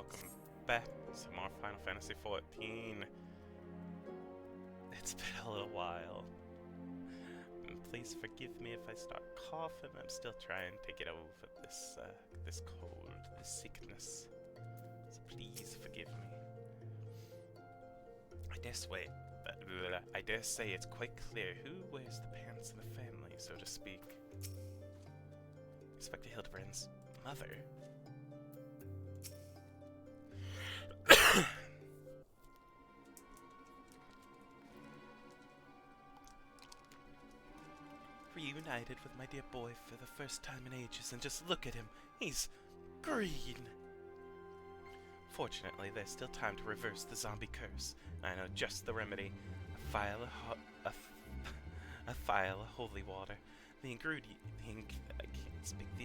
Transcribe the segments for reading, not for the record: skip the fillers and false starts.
welcome back to more Final Fantasy XIV. It's been a little while. And please forgive me if I start coughing. I'm still trying to get over this this cold, this sickness. So please forgive me. I dare say it's quite clear who wears the pants in the family, so to speak. Inspector Hildibrand's mother. Reunited with my dear boy for the first time in ages, and just look at him. He's green. Fortunately, there's still time to reverse the zombie curse. I know just the remedy. A vial of holy water. The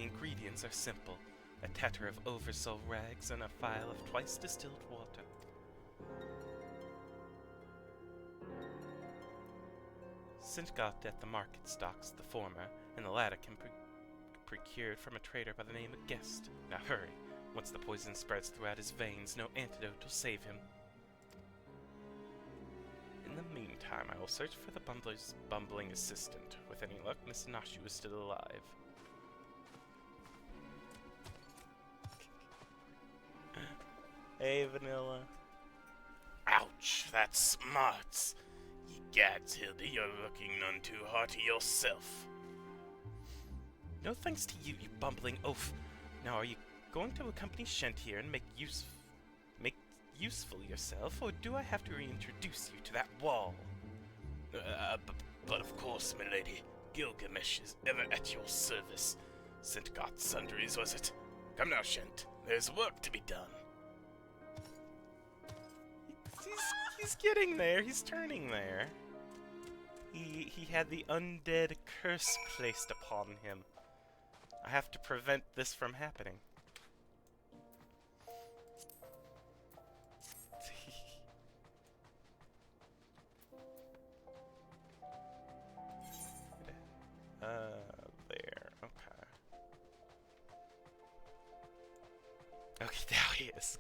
ingredients are simple. A tatter of oversoul rags and a vial of twice distilled water. Sintgot at the market stocks the former, and the latter can be procured from a trader by the name of Guest. Now hurry. Once the poison spreads throughout his veins, no antidote will save him. In the meantime, I will search for the bumbling assistant. With any luck, Miss Nashu is still alive. Hey, Vanilla. Ouch, that smarts. Gads, Hildy, you're looking none too hearty yourself. No thanks to you, you bumbling oaf. Now, are you going to accompany Shent here and make useful yourself, or do I have to reintroduce you to that wall? But of course, milady. Gilgamesh is ever at your service. Sintgot sundries, was it? Come now, Shent. There's work to be done. He's getting there. He's turning there. He had the undead curse placed upon him. I have to prevent this from happening. There. Okay. Okay, now he is.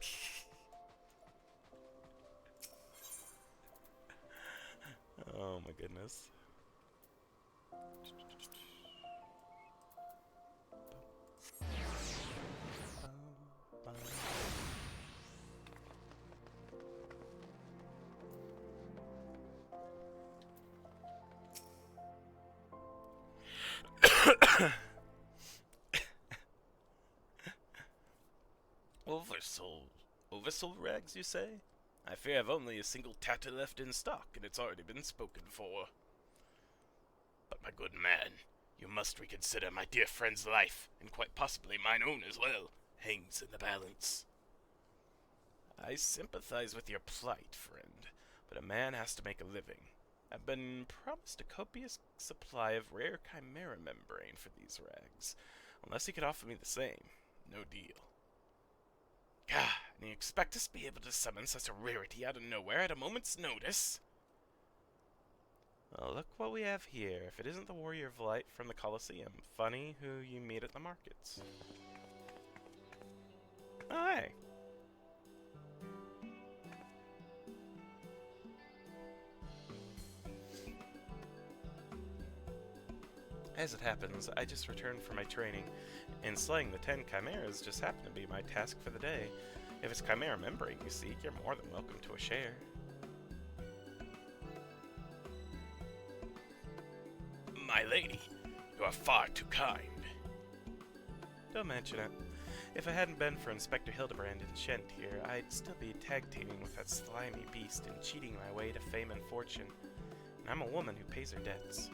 Oh my goodness. Oversoul rags, you say? I fear I've only a single tatter left in stock, and it's already been spoken for. But my good man, you must reconsider my dear friend's life, and quite possibly mine own as well, hangs in the balance. I sympathize with your plight, friend, but a man has to make a living. I've been promised a copious supply of rare chimera membrane for these rags. Unless you could offer me the same, no deal. Gah, and you expect us to be able to summon such a rarity out of nowhere at a moment's notice? Well, look what we have here. If it isn't the Warrior of Light from the Colosseum. Funny who you meet at the markets. Oh, hey. As it happens, I just returned from my training, and slaying the 10 chimeras just happened to be my task for the day. If it's chimera membrane you seek, you're more than welcome to a share. My lady, you are far too kind. Don't mention it. If it hadn't been for Inspector Hildibrand and Shent here, I'd still be tag-teaming with that slimy beast and cheating my way to fame and fortune. And I'm a woman who pays her debts.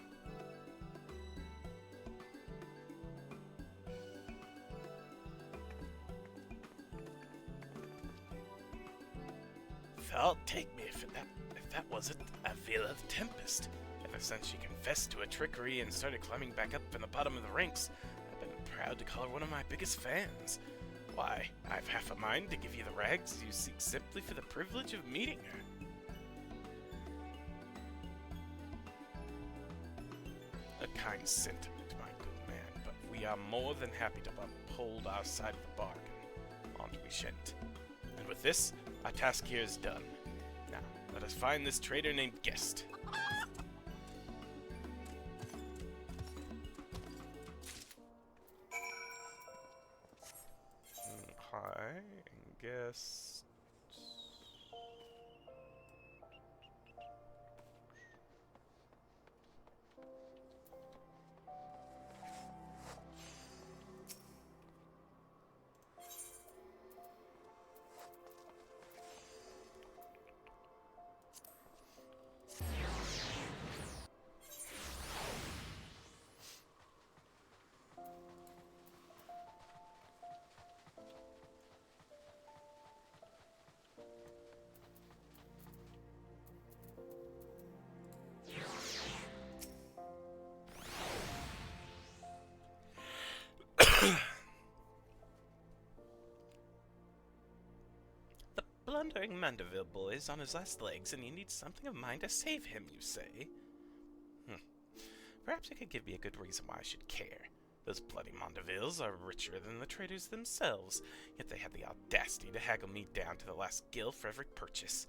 I'll take me if that wasn't a veil of tempest. Ever since she confessed to her trickery and started climbing back up from the bottom of the ranks, I've been proud to call her one of my biggest fans. Why, I've half a mind to give you the rags you seek simply for the privilege of meeting her. A kind sentiment, my good man, but we are more than happy to uphold our side of the bargain, aren't we, Shent? And with this, our task here is done. Now, let us find this traitor named Guest. Hi, Guest. The blundering Mandeville boy is on his last legs, and you need something of mine to save him, you say? Perhaps you could give me a good reason why I should care. Those bloody Mondevilles are richer than the traders themselves, yet they had the audacity to haggle me down to the last gill for every purchase.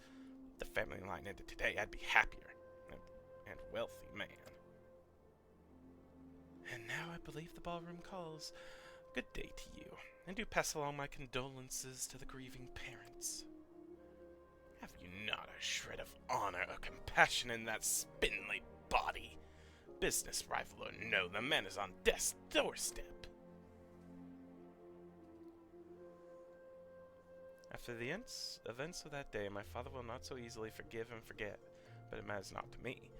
If the family line ended today, I'd be happier and wealthy man. And now I believe the ballroom calls. Good day to you, and do pass along my condolences to the grieving parents. Have you not a shred of honor or compassion in that spindly body? Business rival or no, the man is on death's doorstep. After the events of that day, my father will not so easily forgive and forget, but it matters not to me.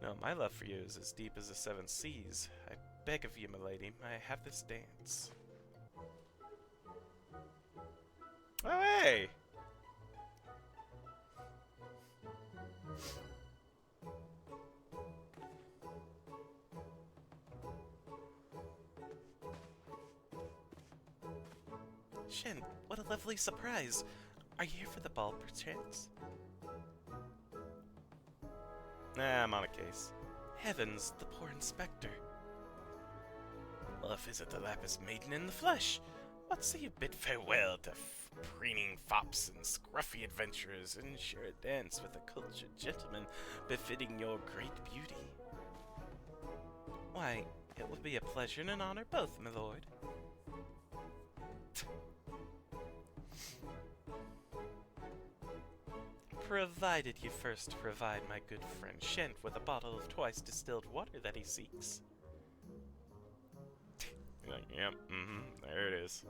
No, my love for you is as deep as the seven seas. I beg of you, milady, may I have this dance? Oh, hey! Shen, what a lovely surprise. Are you here for the ball, perchance? Nah, I'm on a case. Heavens, the poor inspector. Well, if is it the Lapis Maiden in the flesh? What say you bid farewell to preening fops and scruffy adventurers, and share a dance with a cultured gentleman befitting your great beauty? Why, it would be a pleasure and an honor both, my lord. Provided you first provide my good friend Shent with a bottle of twice distilled water that he seeks. Yep, there it is.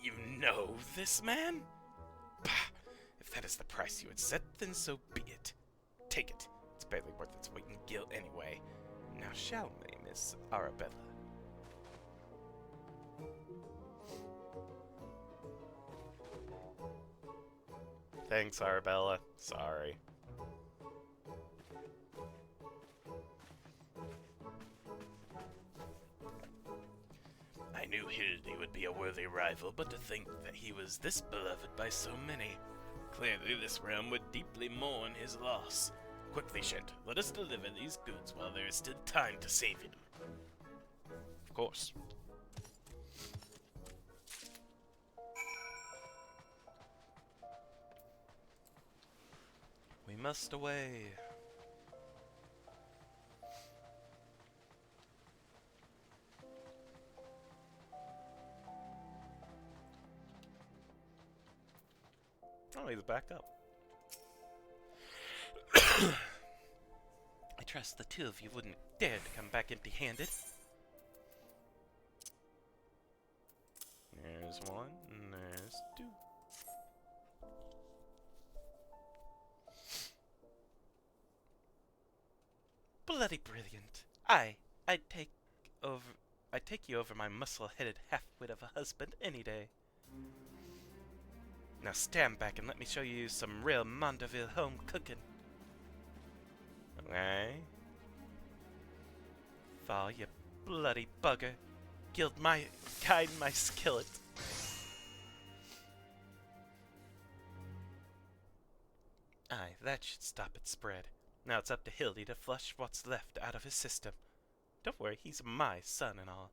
You know this man? Bah! If that is the price you would set, then so be it. Take it. It's barely worth its weight in gilt anyway. Now shall we, Miss Arabella? Thanks, Arabella. Sorry. I knew Hildy would be a worthy rival, but to think that he was this beloved by so many. Clearly this realm would deeply mourn his loss. Quickly, Shent, let us deliver these goods while there is still time to save him. Of course. We must away. Oh, he's back up. I trust the two of you wouldn't dare to come back empty-handed. There's one, and there's two. Bloody brilliant. I'd take you over my muscle-headed half-wit of a husband any day. Now stand back and let me show you some real Mondeville home cooking. Okay. Thaw, you bloody bugger. Guide my skillet. Aye, that should stop its spread. Now it's up to Hildy to flush what's left out of his system. Don't worry, he's my son and all.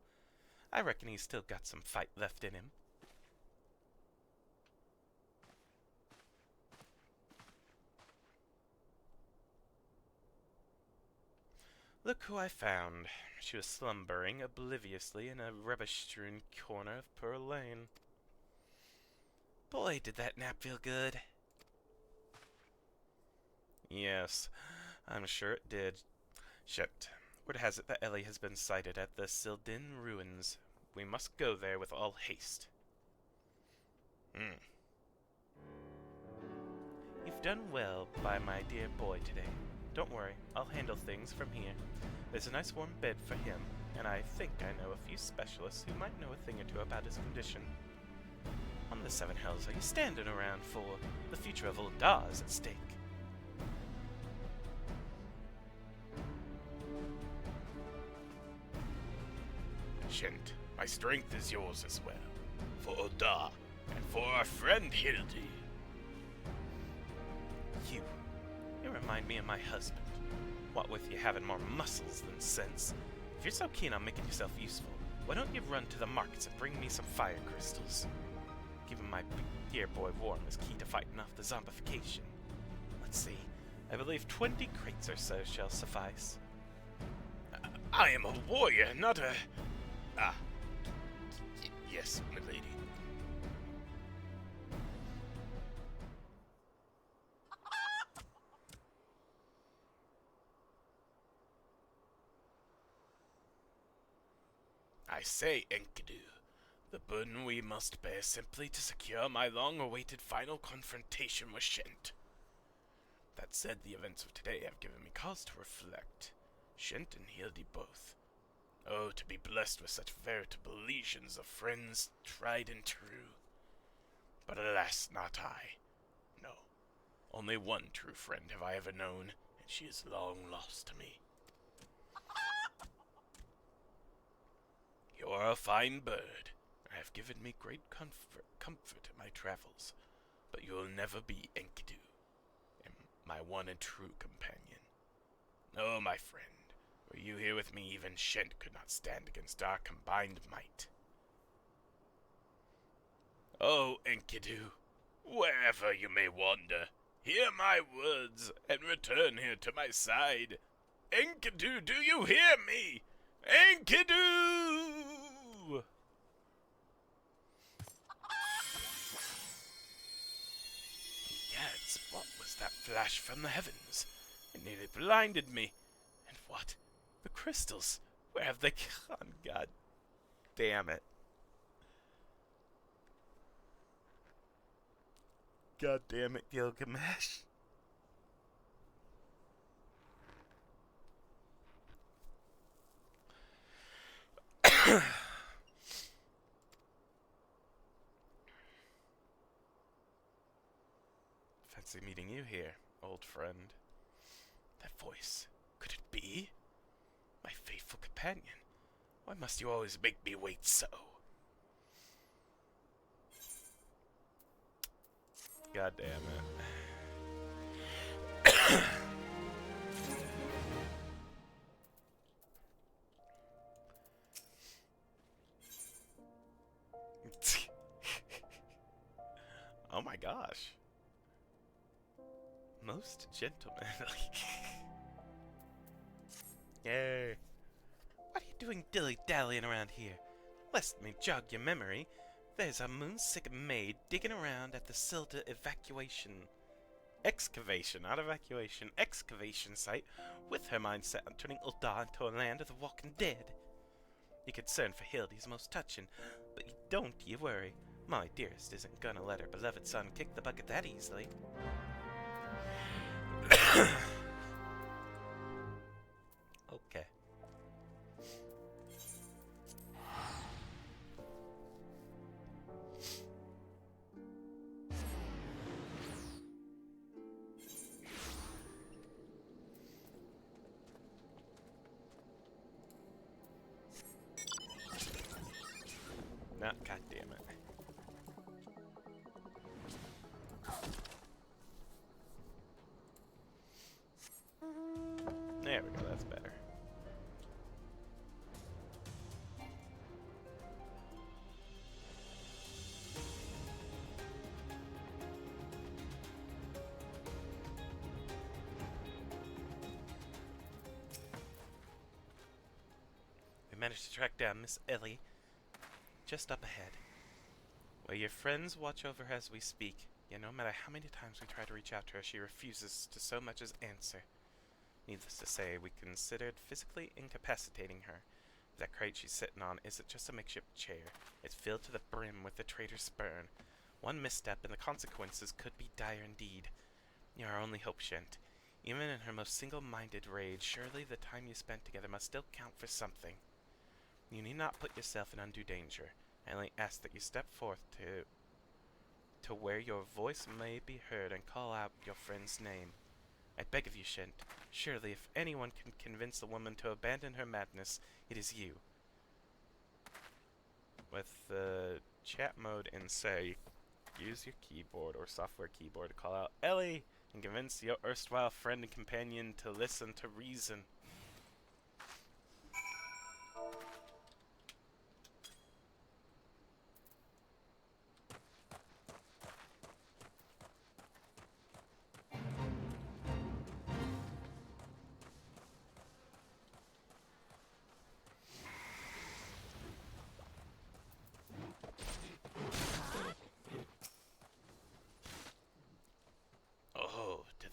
I reckon he's still got some fight left in him. Look who I found. She was slumbering obliviously in a rubbish-strewn corner of Pearl Lane. Boy, did that nap feel good. Yes, I'm sure it did. Shit. Word has it that Ellie has been sighted at the Sildin ruins. We must go there with all haste. You've done well by my dear boy today. Don't worry, I'll handle things from here. There's a nice warm bed for him, and I think I know a few specialists who might know a thing or two about his condition. What the seven hells are you standing around for? The future of Ul'dah is at stake. Shent, my strength is yours as well. For Ul'dah, and for our friend Hildy. You remind me of my husband. What with you having more muscles than sense. If you're so keen on making yourself useful, why don't you run to the markets and bring me some fire crystals? Keeping my dear boy warm is key to fighting off the zombification. Let's see, I believe 20 crates or so shall suffice. I am a warrior, not a... yes, milady. I say, Enkidu, the burden we must bear simply to secure my long-awaited final confrontation with Shent. That said, the events of today have given me cause to reflect. Shent and Hildy both. Oh, to be blessed with such veritable legions of friends, tried and true. But alas, not I. No, only one true friend have I ever known, and she is long lost to me. You are a fine bird, and have given me great comfort in my travels, but you will never be Enkidu, and my one and true companion. Oh, my friend, were you here with me, even Shent could not stand against our combined might. Oh, Enkidu, wherever you may wander, hear my words, and return here to my side. Enkidu, do you hear me? Enkidu! Gads, what was that flash from the heavens? It nearly blinded me. And what? The crystals? Where have they gone? God damn it. God damn it, Gilgamesh. Fancy meeting you here, old friend. That voice, could it be? My faithful companion. Why must you always make me wait so? God damn it. Oh my gosh. Most gentlemen. Yay. What are you doing dilly-dallying around here? Lest me jog your memory, there's a moonsick maid digging around at the Silda excavation, not evacuation, excavation site, with her mind set on turning Ul'dah into a land of the walking dead. Your concern for Hildy's most touching, but don't you worry. My dearest isn't gonna let her beloved son kick the bucket that easily. Okay. Nah, god damn it. managed to track down Miss Ellie just up ahead. Well, your friends watch over her as we speak, yet no matter how many times we try to reach out to her, she refuses to so much as answer. Needless to say, we considered physically incapacitating her. That crate she's sitting on isn't just a makeshift chair. It's filled to the brim with the traitor's spurn. One misstep and the consequences could be dire indeed. You're our only hope, Shent. Even in her most single-minded rage, surely the time you spent together must still count for something. You need not put yourself in undue danger. I only ask that you step forth to where your voice may be heard and call out your friend's name. I beg of you, Shent. Surely if anyone can convince the woman to abandon her madness, it is you. With the chat mode in say, use your keyboard or software keyboard to call out Ellie and convince your erstwhile friend and companion to listen to reason.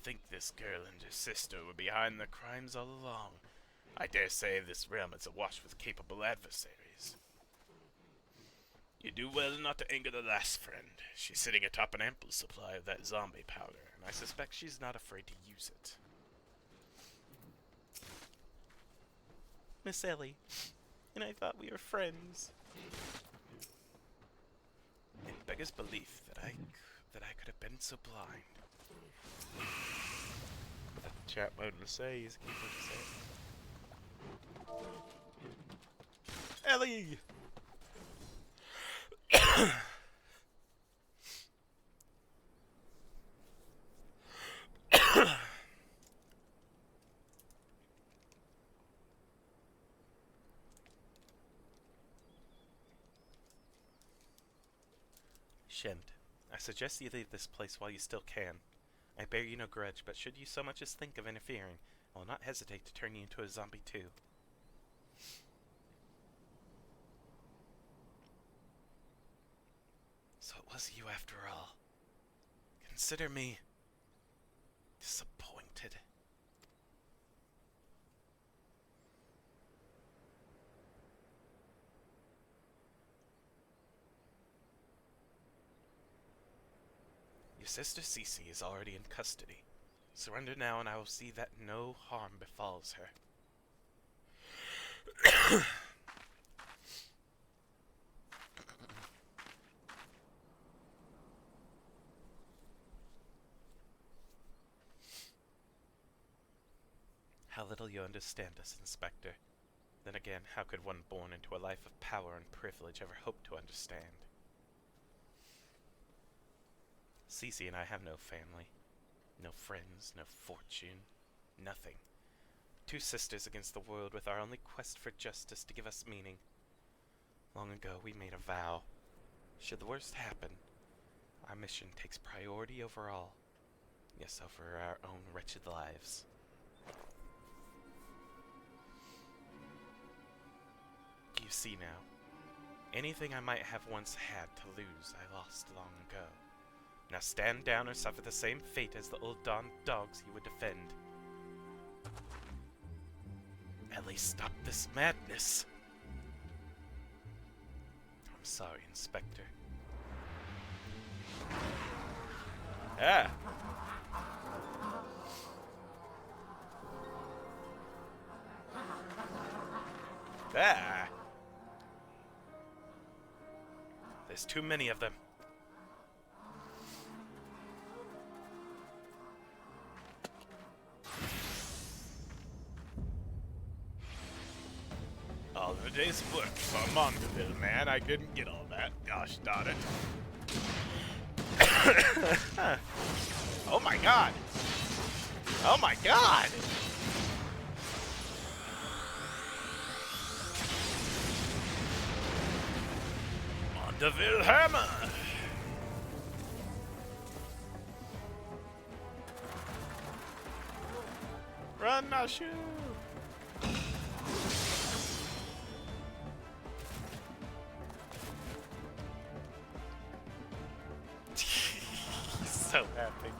Think this girl and her sister were behind the crimes all along. I dare say this realm is awash with capable adversaries. You do well not to anger the last friend. She's sitting atop an ample supply of that zombie powder, and I suspect she's not afraid to use it. Miss Ellie, and I thought we were friends. It beggars belief that I could have been so blind. Chat mode to say, use keyboard to say. Ellie! Shent, I suggest you leave this place while you still can. I bear you no grudge, but should you so much as think of interfering, I will not hesitate to turn you into a zombie too. So it was you after all. Consider me disappointed. Your sister Cece is already in custody. Surrender now and I will see that no harm befalls her. How little you understand us, Inspector. Then again, how could one born into a life of power and privilege ever hope to understand? Cece and I have no family, no friends, no fortune, nothing. Two sisters against the world with our only quest for justice to give us meaning. Long ago we made a vow. Should the worst happen, our mission takes priority over all. Yes, over our own wretched lives. You see now, anything I might have once had to lose I lost long ago. Now stand down or suffer the same fate as the old dogs you would defend. Ellie, stop this madness! I'm sorry, Inspector. Ah! Ah! There's too many of them. All in a day's work for a Mondeville, man. I couldn't get all that. Gosh darn it. Oh my god! Oh my god! Mondeville hammer! Run, Nashu! so happy.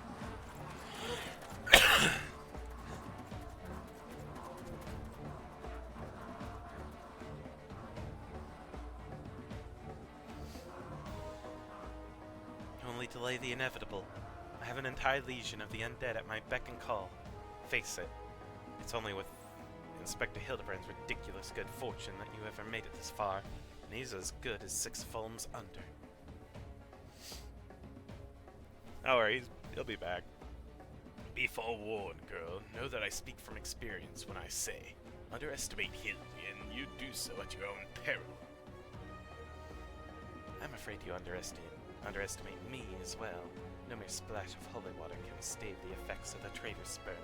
Only delay the inevitable. I have an entire legion of the undead at my beck and call. Face it, it's only with Inspector Hildibrand's ridiculous good fortune that you ever made it this far, and he's as good as 6 fulms under. No worries, he'll be back. Be forewarned, girl. Know that I speak from experience when I say, underestimate Hildy, and you do so at your own peril. I'm afraid you underestimate me as well. No mere splash of holy water can stave the effects of the traitor's spurn.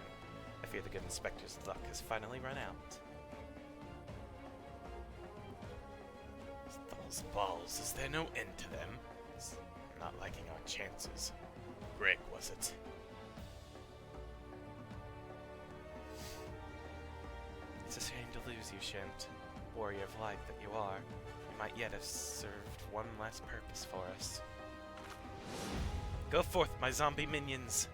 I fear the good inspector's luck has finally run out. Those balls, is there no end to them? It's not liking our chances. Greg, was it? It's a shame to lose you, Shent. Warrior of light that you are. You might yet have served one last purpose for us. Go forth, my zombie minions!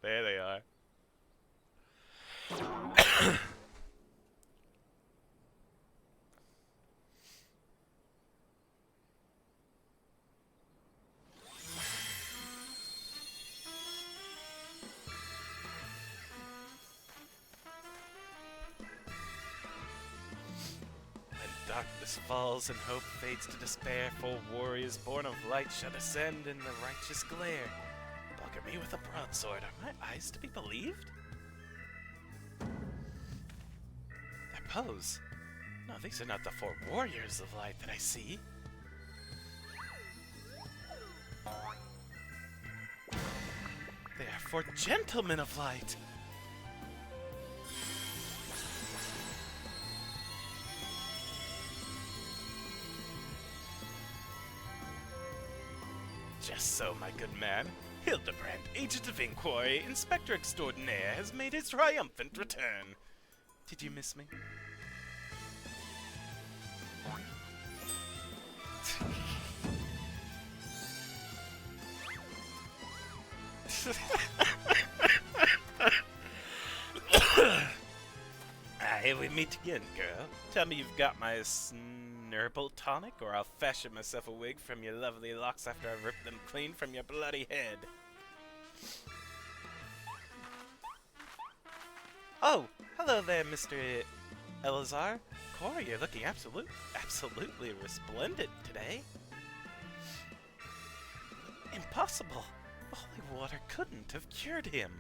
There they are. Darkness falls and hope fades to despair, for warriors born of light shall descend in the righteous glare. Bugger me with a broadsword, are my eyes to be believed? Their pose? No, these are not the 4 warriors of light that I see. They are 4 gentlemen of light! Just so, my good man. Hildibrand, agent of inquiry, inspector extraordinaire, has made his triumphant return. Did you miss me? Here we meet again, girl. Tell me you've got my herbal tonic, or I'll fashion myself a wig from your lovely locks after I've ripped them clean from your bloody head. Oh, hello there, Mr. Elazar. Corey, you're looking absolutely resplendent today. Impossible. The holy water couldn't have cured him.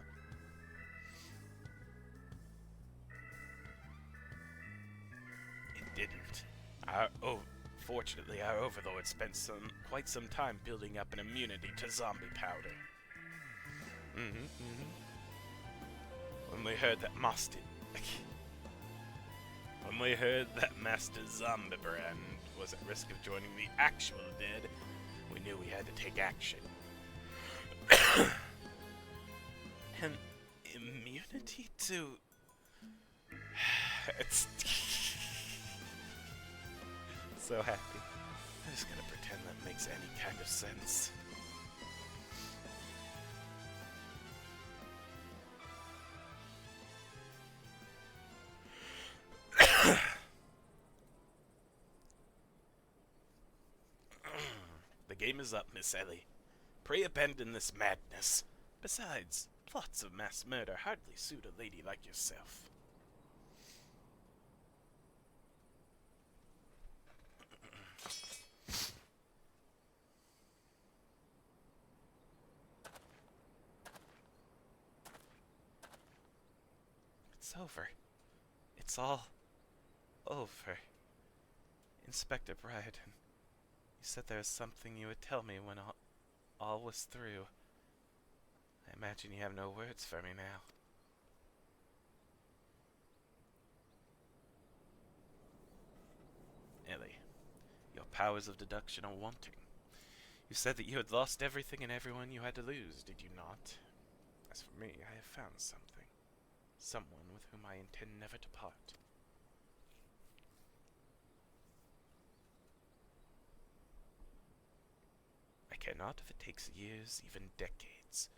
It didn't. Fortunately, our overlord spent quite some time building up an immunity to zombie powder. When we heard that Master Hildibrand was at risk of joining the actual dead, we knew we had to take action. An immunity to... It's... So happy. I'm just gonna pretend that makes any kind of sense. The game is up, Miss Ellie. Pray abandon this madness. Besides, plots of mass murder hardly suit a lady like yourself. It's over. It's all over. Inspector Briarden, you said there was something you would tell me when all was through. I imagine you have no words for me now. Ellie, your powers of deduction are wanting. You said that you had lost everything and everyone you had to lose, did you not? As for me, I have found something. Someone with whom I intend never to part. Fear not if it takes years, even decades.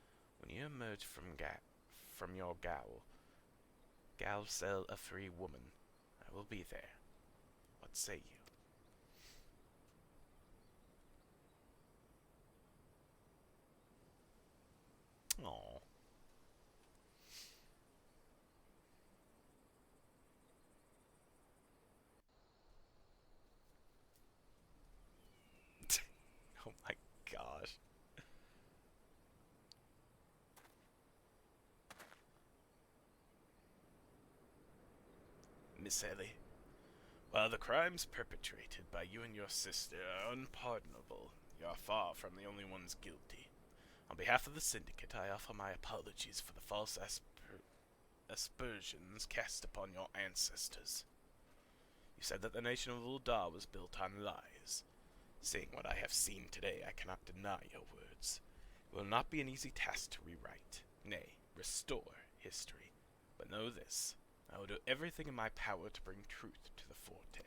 When you emerge from your gal cell a free woman, I will be there. What say you? Aww. Oh my gosh. Miss Ellie, while the crimes perpetrated by you and your sister are unpardonable, you are far from the only ones guilty. On behalf of the Syndicate, I offer my apologies for the false aspersions cast upon your ancestors. You said that the nation of Uldar was built on lies. Seeing what I have seen today, I cannot deny your words. It will not be an easy task to rewrite, nay, restore history. But know this, I will do everything in my power to bring truth to the Forte.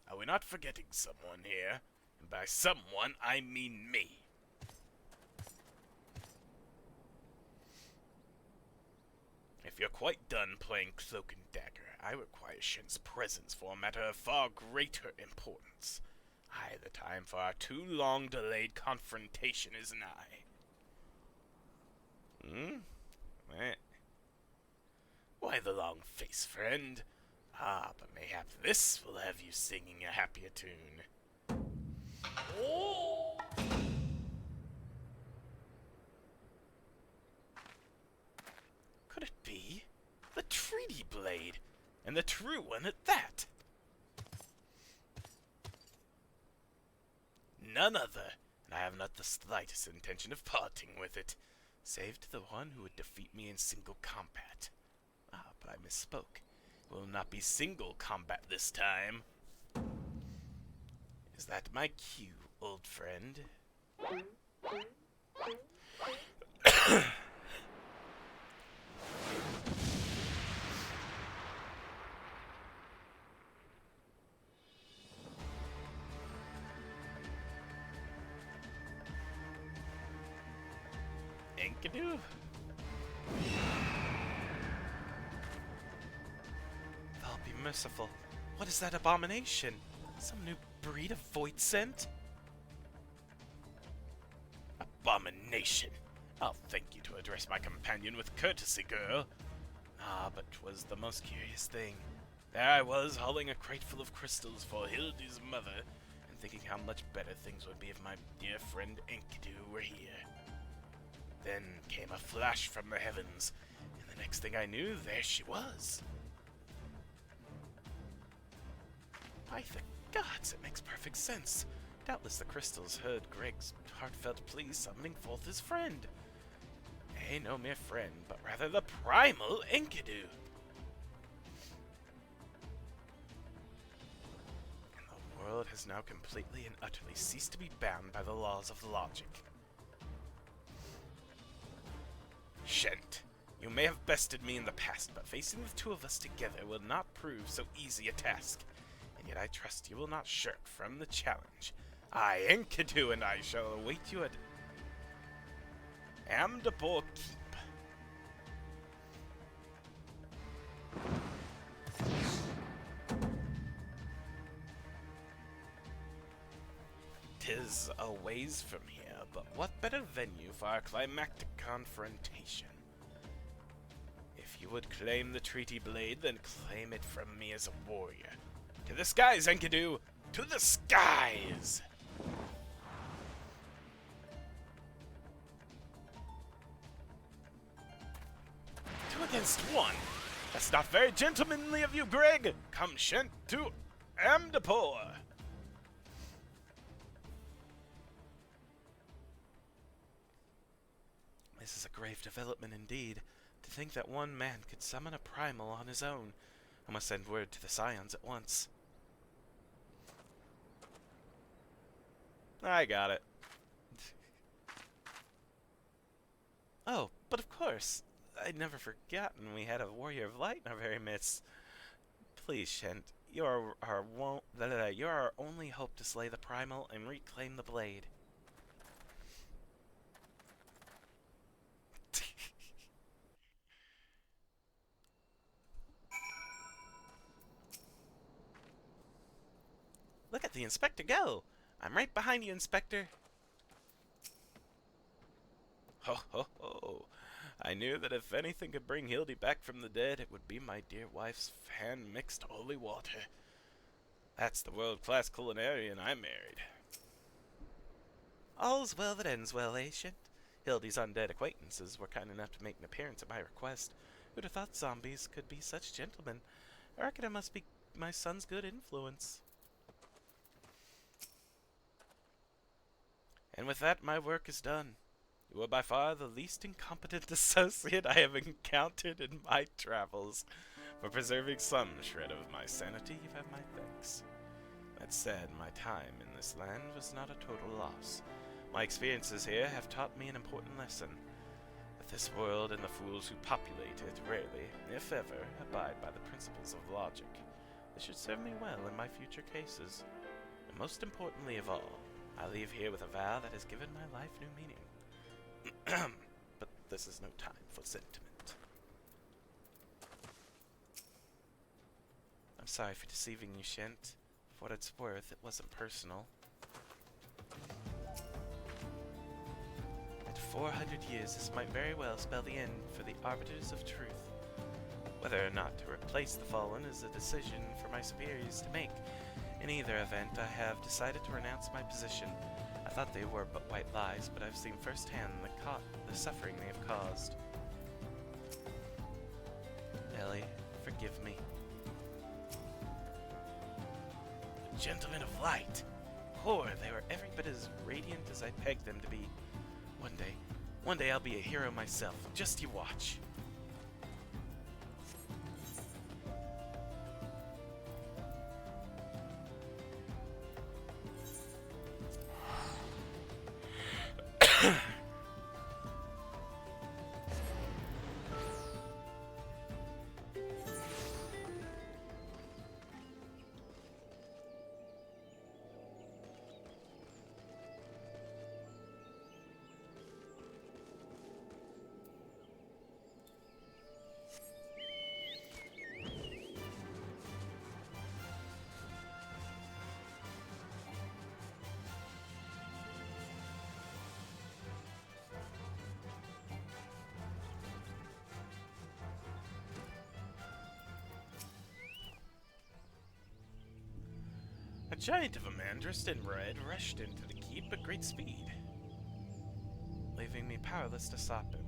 Are we not forgetting someone here? And by someone, I mean me. If you're quite done playing Cloak and Dagger, I require Shen's presence for a matter of far greater importance. Aye, the time for our too long delayed confrontation is nigh. Why the long face, friend? Ah, but mayhap this will have you singing a happier tune. Oh! Could it be? The treaty blade! And the true one at that! None other, and I have not the slightest intention of parting with it, save to the one who would defeat me in single combat. Ah, but I misspoke. It will not be single combat this time. Is that my cue, old friend? Enkidu? Thou be merciful. What is that abomination? Some new breed of void scent? Abomination! I'll thank you to address my companion with courtesy, girl. Ah, but 'twas the most curious thing. There I was, hauling a crate full of crystals for Hildy's mother, and thinking how much better things would be if my dear friend Enkidu were here. Then came a flash from the heavens, and the next thing I knew, there she was. By the gods, it makes perfect sense. Doubtless the crystals heard Greg's heartfelt plea summoning forth his friend. Nay, no mere friend, but rather the primal Enkidu. And the world has now completely and utterly ceased to be bound by the laws of logic. Shent, you may have bested me in the past, but facing the two of us together will not prove so easy a task. And yet I trust you will not shirk from the challenge. I, Enkidu, and I shall await you at Amdapor Keep. Tis a ways from here, but what better venue for our climactic confrontation? If you would claim the treaty blade, then claim it from me as a warrior. To the skies, Enkidu! To the skies! 2 against 1. That's not very gentlemanly of you, Greg. Come, Shent, to Amdapor. This is a grave development indeed. To think that one man could summon a primal on his own. I must send word to the Scions at once. I got it. Oh, but of course. I'd never forgotten we had a warrior of light in our very midst. Please, Shent, you're our only hope to slay the primal and reclaim the blade. Look at the Inspector go! I'm right behind you, Inspector. Ho ho ho! I knew that if anything could bring Hildy back from the dead, it would be my dear wife's hand-mixed holy water. That's the world-class culinarian I married. All's well that ends well, eh, Shent? Hildy's undead acquaintances were kind enough to make an appearance at my request. Who'd have thought zombies could be such gentlemen? I reckon it must be my son's good influence. And with that, my work is done. You are by far the least incompetent associate I have encountered in my travels. For preserving some shred of my sanity, you have my thanks. That said, my time in this land was not a total loss. My experiences here have taught me an important lesson. That this world and the fools who populate it rarely, if ever, abide by the principles of logic. This should serve me well in my future cases. And most importantly of all, I leave here with a vow that has given my life new meaning. But this is no time for sentiment. I'm sorry for deceiving you, Shent. For what it's worth, it wasn't personal. At 400 years, this might very well spell the end for the Arbiters of Truth. Whether or not to replace the Fallen is a decision for my superiors to make. In either event, I have decided to renounce my position. I thought they were but white lies, but I've seen firsthand the suffering they have caused. Ellie, forgive me. The Gentlemen of Light! Poor, they were every bit as radiant as I pegged them to be. One day I'll be a hero myself. Just you watch. A giant of a man dressed in red rushed into the keep at great speed, leaving me powerless to stop him.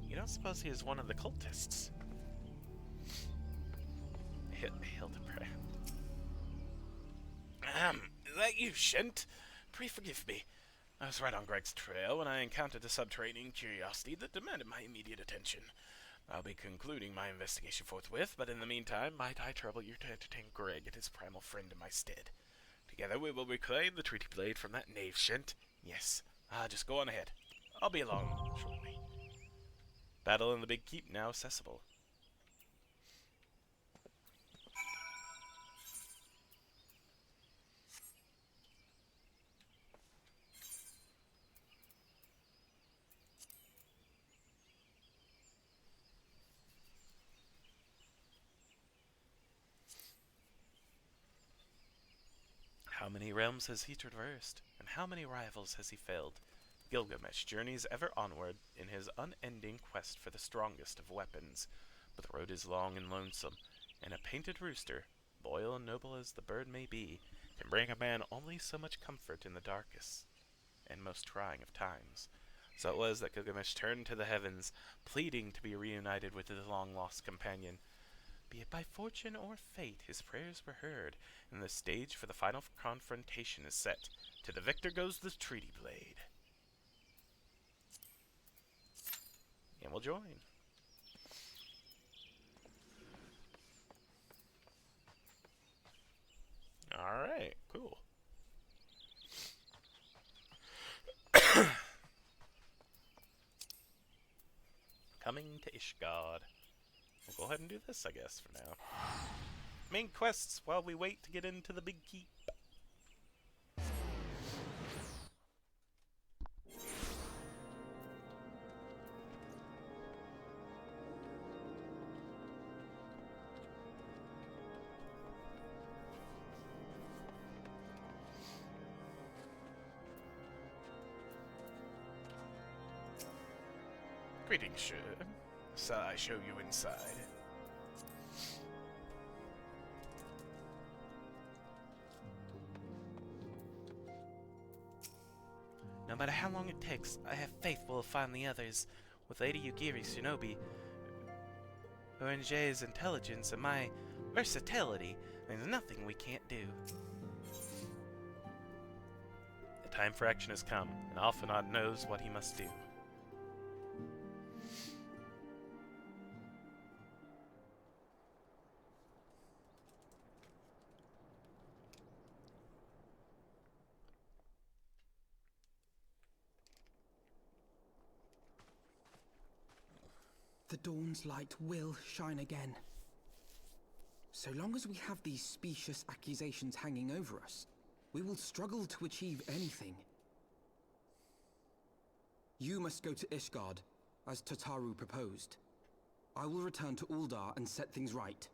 You don't suppose he is one of the cultists? Hildibrand. Is that you, Shent? Pray forgive me. I was right on Greg's trail when I encountered a subterranean curiosity that demanded my immediate attention. I'll be concluding my investigation forthwith, but in the meantime, might I trouble you to entertain Greg and his primal friend in my stead? Together we will reclaim the treaty blade from that knave, Shent. Yes, just go on ahead. I'll be along shortly. Battle in the big keep now accessible. How many realms has he traversed, and how many rivals has he felled? Gilgamesh journeys ever onward in his unending quest for the strongest of weapons, but the road is long and lonesome, and a painted rooster, loyal and noble as the bird may be, can bring a man only so much comfort in the darkest and most trying of times. So it was that Gilgamesh turned to the heavens, pleading to be reunited with his long-lost companion. Be it by fortune or fate, his prayers were heard, and the stage for the final confrontation is set. To the victor goes the treaty blade. and will join. Alright, cool. Coming to Ishgard. We'll go ahead and do this, I guess, for now. Main quests while we wait to get into the big keep. Greetings, sir. Shall I show you inside? No matter how long it takes, I have faith we'll find the others. With Lady Yugiri Shinobi, Orange's intelligence, and my versatility, there's nothing we can't do. The time for action has come, and Alphinaud knows what he must do. The dawn's light will shine again. So long as we have these specious accusations hanging over us, we will struggle to achieve anything. You must go to Ishgard, as Tataru proposed. I will return to Uldar and set things right.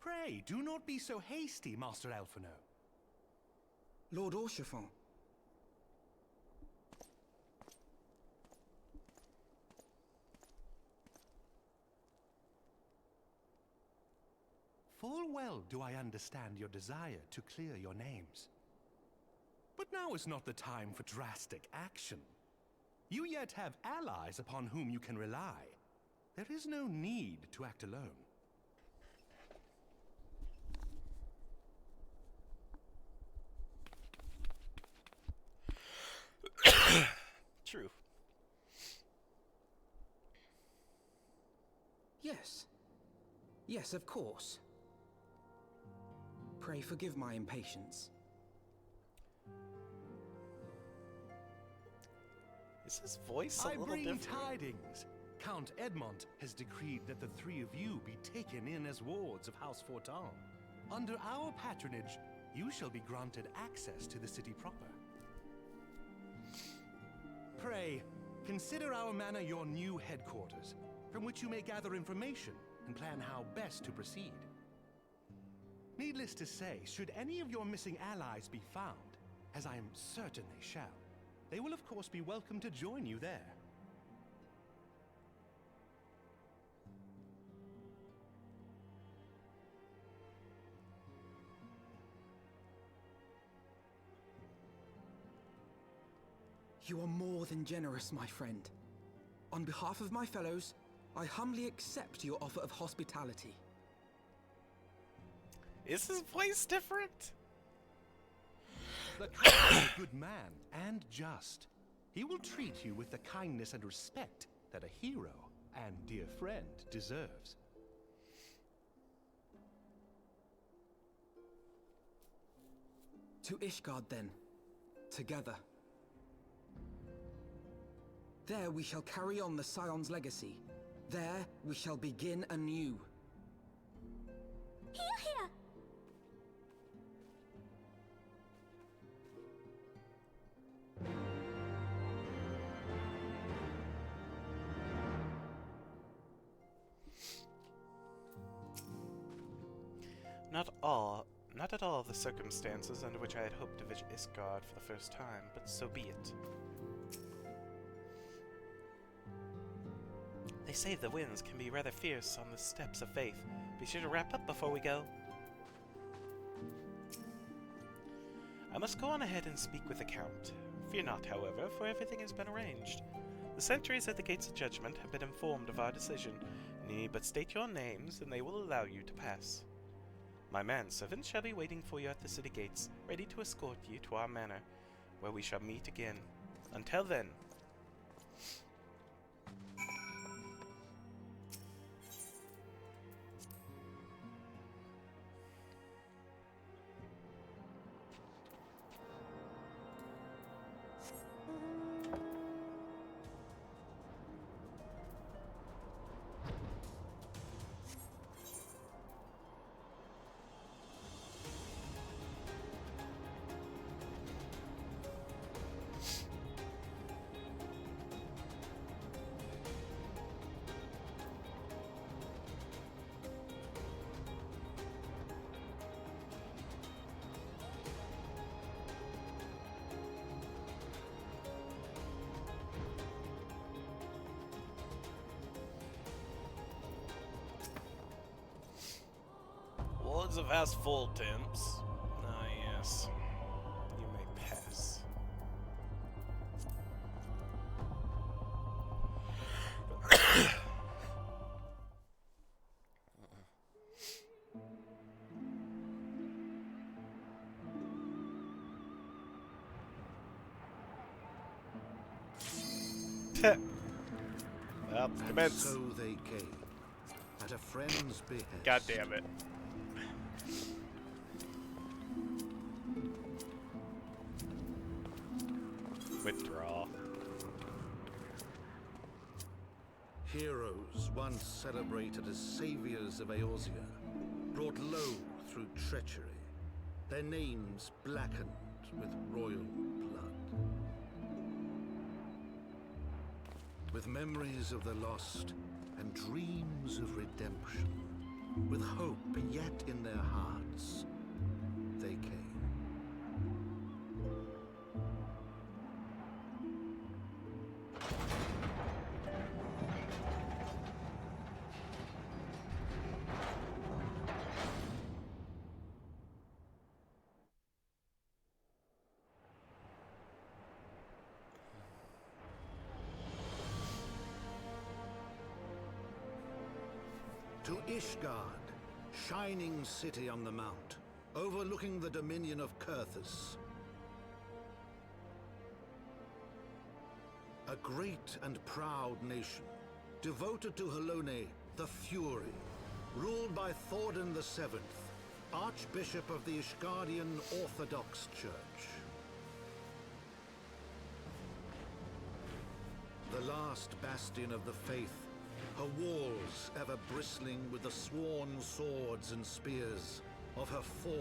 Pray, do not be so hasty, Master Alphinaud. Lord Orchiffon. Full well do I understand your desire to clear your names. But now is not the time for drastic action. You yet have allies upon whom you can rely. There is no need to act alone. True. Yes. Yes, of course. Pray forgive my impatience. Is his voice a I little bring different? tidings. Count Edmont has decreed that the three of you be taken in as wards of House Fortan. Under our patronage, you shall be granted access to the city proper. Pray, consider our manor your new headquarters, from which you may gather information and plan how best to proceed. Needless to say, should any of your missing allies be found, as I am certain they shall, they will of course be welcome to join you there. You are more than generous, my friend. On behalf of my fellows, I humbly accept your offer of hospitality. Is his voice different? The Count is a good man and just. He will treat you with the kindness and respect that a hero and dear friend deserves. To Ishgard, then. Together. There we shall carry on the Scion's legacy. There we shall begin anew. Here, here! Not at all the circumstances under which I had hoped to visit Ishgard for the first time, but so be it. They say the winds can be rather fierce on the steps of faith. Be sure to wrap up before we go. I must go on ahead and speak with the Count. Fear not, however, for everything has been arranged. The sentries at the Gates of Judgment have been informed of our decision. Need but state your names, and they will allow you to pass. My manservant shall be waiting for you at the city gates, ready to escort you to our manor. where we shall meet again. Until then. Wards of asphalt temps. Ah, yes. You may pass. Well, And commence. so they came, at a friend's behest. God damn it. Withdraw. Heroes once celebrated as saviors of Eorzea, brought low through treachery, their names blackened with royal blood. With memories of the lost and dreams of redemption, with hope yet in their hearts, they came. To Ishgard, shining city on the mount, overlooking the dominion of Kurthus. A great and proud nation, devoted to Halone, the Fury, ruled by Thordan VII, Archbishop of the Ishgardian Orthodox Church. The last bastion of the faith, her walls ever bristling with the sworn swords and spears of her 4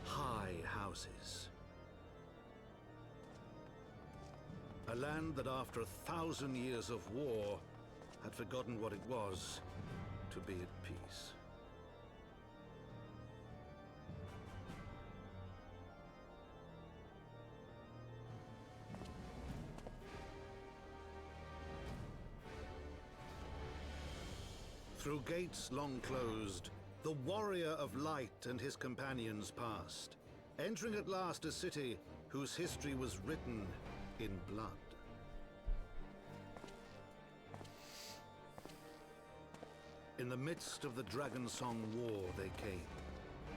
high houses. A land that after 1,000 years of war had forgotten what it was to be at peace. Through gates long closed, the warrior of light and his companions passed, entering at last a city whose history was written in blood. In the midst of the Dragonsong War they came,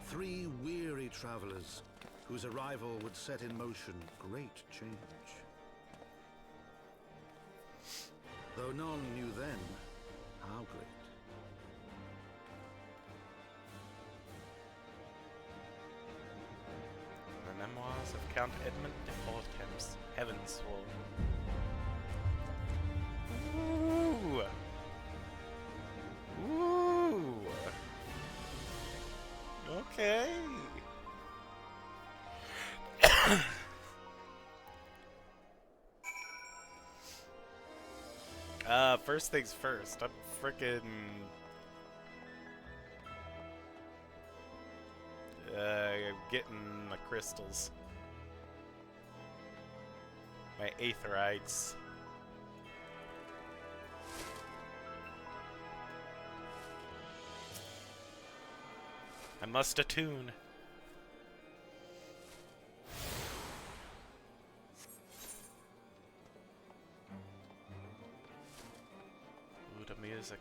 3 weary travelers whose arrival would set in motion great change. Though none knew then how great. The Memoirs of Count Edmund de Fortemps, Heavensward. Ooh! Ooh! Okay! First things first, I'm frickin' getting my crystals. My aetherites. I must attune. Ooh, the music.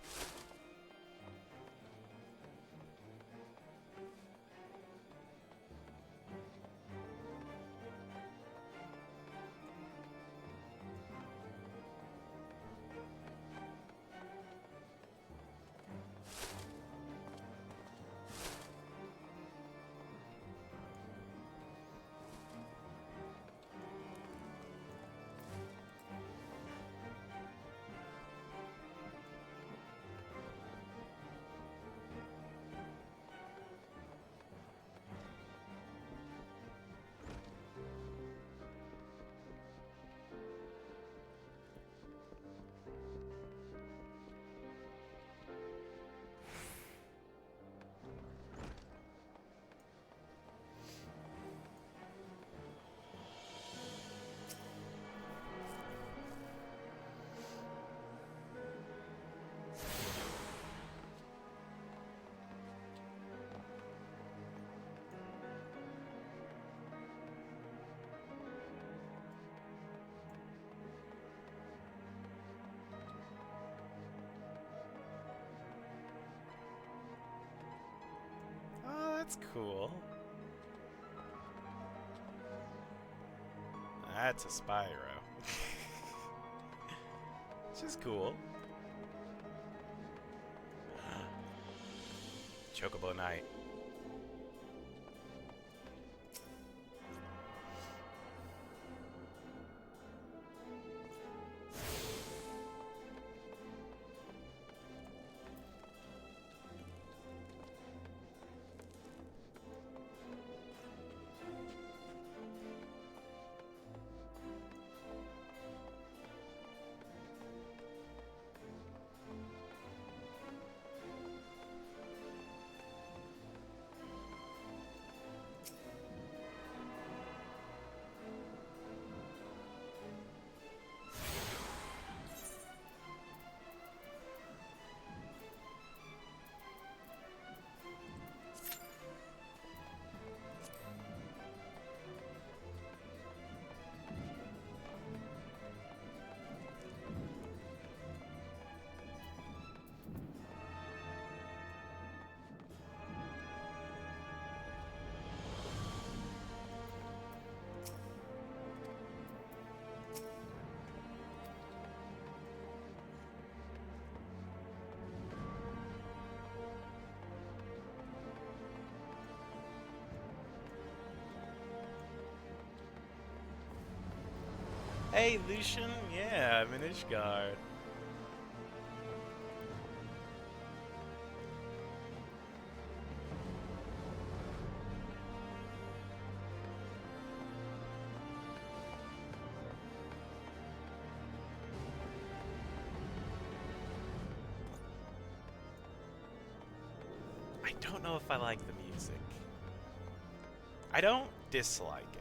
That's cool. That's a Spyro. Which is cool. Chocobo Knight. Hey, Lucian. Yeah, I'm in Ishgard. I don't know if I like the music. I don't dislike it.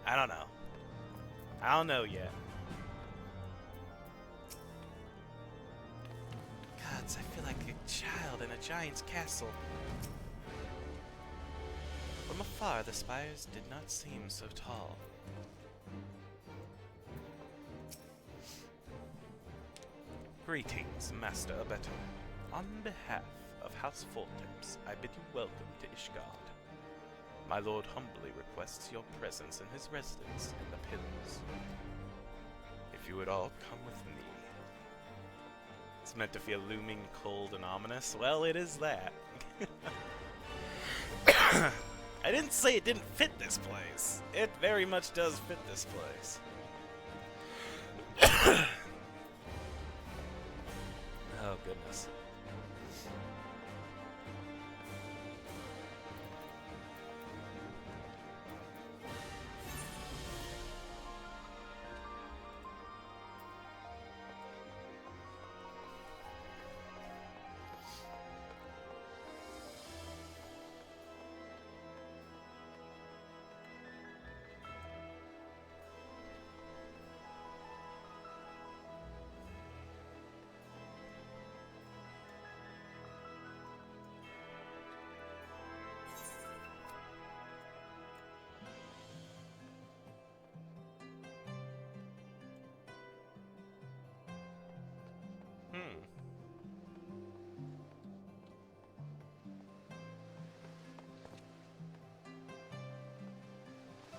I don't know. I don't know yet. Gods, I feel like a child in a giant's castle. From afar, the spires did not seem so tall. Greetings, Master Abeto. On behalf of House Fortemps, I bid you welcome to Ishgard. My lord humbly requests your presence in his residence in the Pillars. If you would all come with me. It's meant to feel looming, cold, and ominous. Well, it is that. I didn't say it didn't fit this place. It very much does fit this place. Oh, goodness.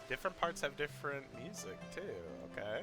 Different parts have different music, too. Okay.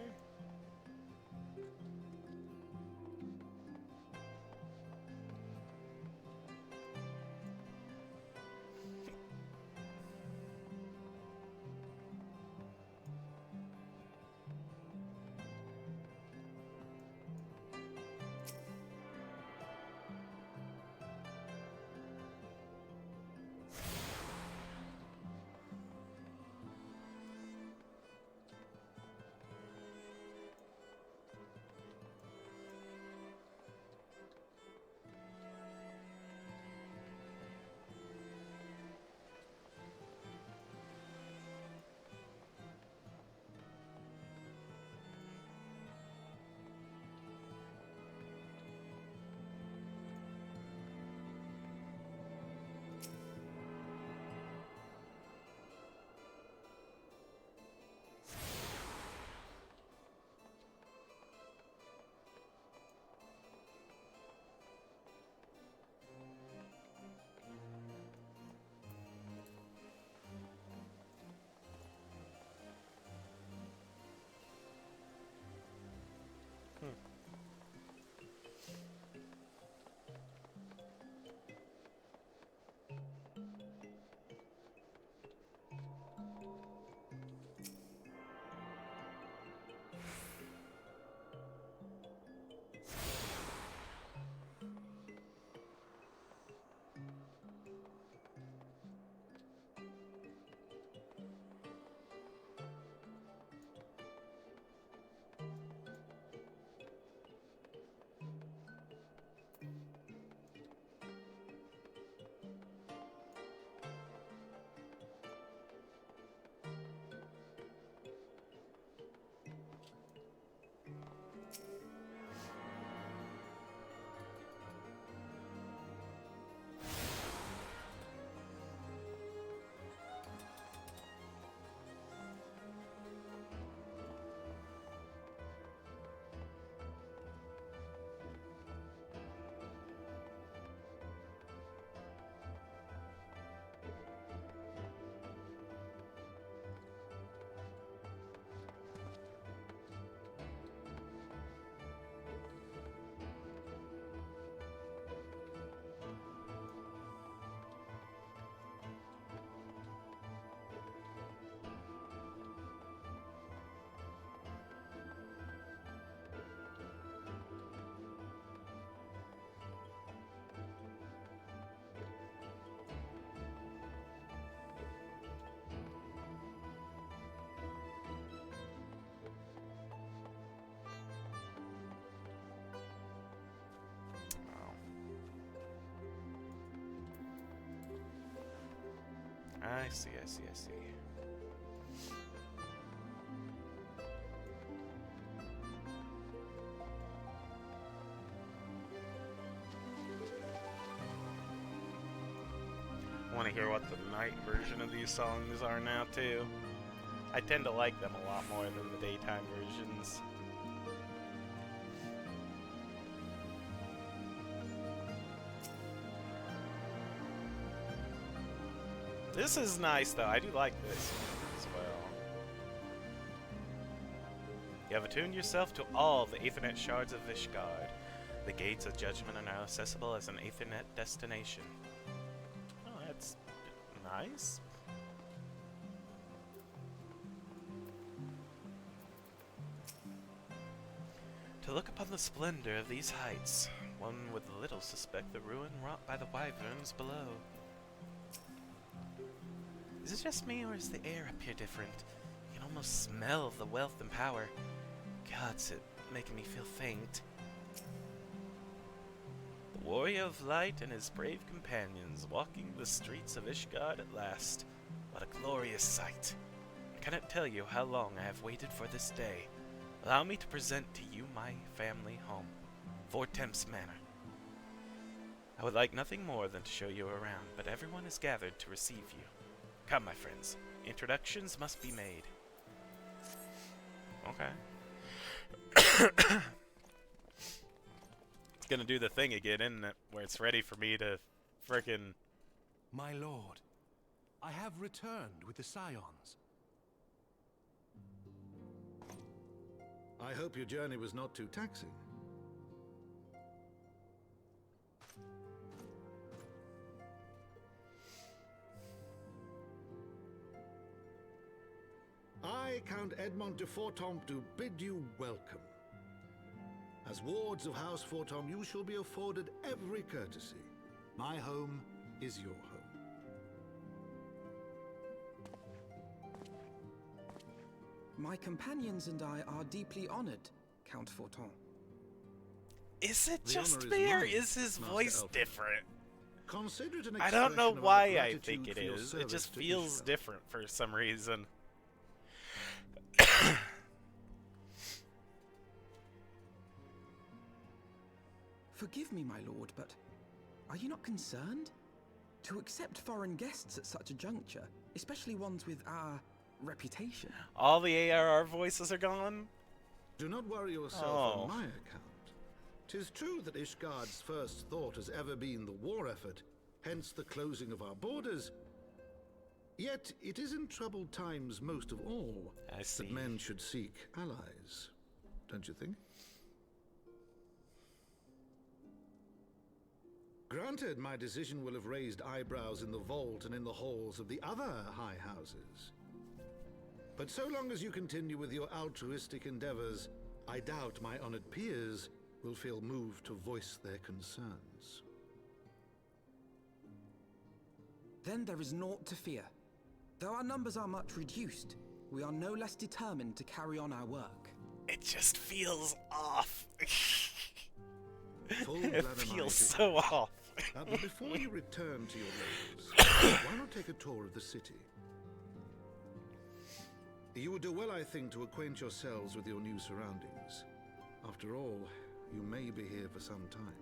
I see, I see, I see. I want to hear what the night version of these songs are now, too. I tend to like them a lot more than the daytime versions. This is nice, though. I do like this as well. You have attuned yourself to all the Aethernet shards of Ishgard. The gates of judgment are now accessible as an Aethernet destination. Oh, that's nice. To look upon the splendor of these heights, one would little suspect the ruin wrought by the wyverns below. Is it just me, or is the air up here different? You can almost smell the wealth and power. Gods, it's making me feel faint. The warrior of light and his brave companions walking the streets of Ishgard at last. What a glorious sight. I cannot tell you how long I have waited for this day. Allow me to present to you my family home, Four Temps Manor. I would like nothing more than to show you around, but everyone is gathered to receive you. Come, my friends. Introductions must be made. Okay. It's gonna do the thing again, isn't it? Where it's ready for me to frickin'... My lord, I have returned with the Scions. I hope your journey was not too taxing. I, Count Edmond de Fortomp, do bid you welcome. As wards of House Fortomp, you shall be afforded every courtesy. My home is your home. My companions and I are deeply honored, Count Forton. Is it The just honor is me, or mine, is his Master voice Elfin. different? Consider it an I don't know expression of our why I gratitude think it for your is. It service just to feels Ishgard. different for some reason. Forgive me, my lord, but are you not concerned? To accept foreign guests at such a juncture, especially ones with our reputation. All the ARR voices are gone? Do not worry yourself Oh. on my account. 'Tis true that Ishgard's first thought has ever been the war effort, hence the closing of our borders. Yet it is in troubled times most of all I see. that men should seek allies. Don't you think? Granted, my decision will have raised eyebrows in the vault and in the halls of the other high houses. But so long as you continue with your altruistic endeavors, I doubt my honored peers will feel moved to voice their concerns. Then there is naught to fear. Though our numbers are much reduced, we are no less determined to carry on our work. It just feels off. Full It glad am I feels to- so off. But before you return to your labors, why not take a tour of the city? You would do well, I think, to acquaint yourselves with your new surroundings. After all, you may be here for some time.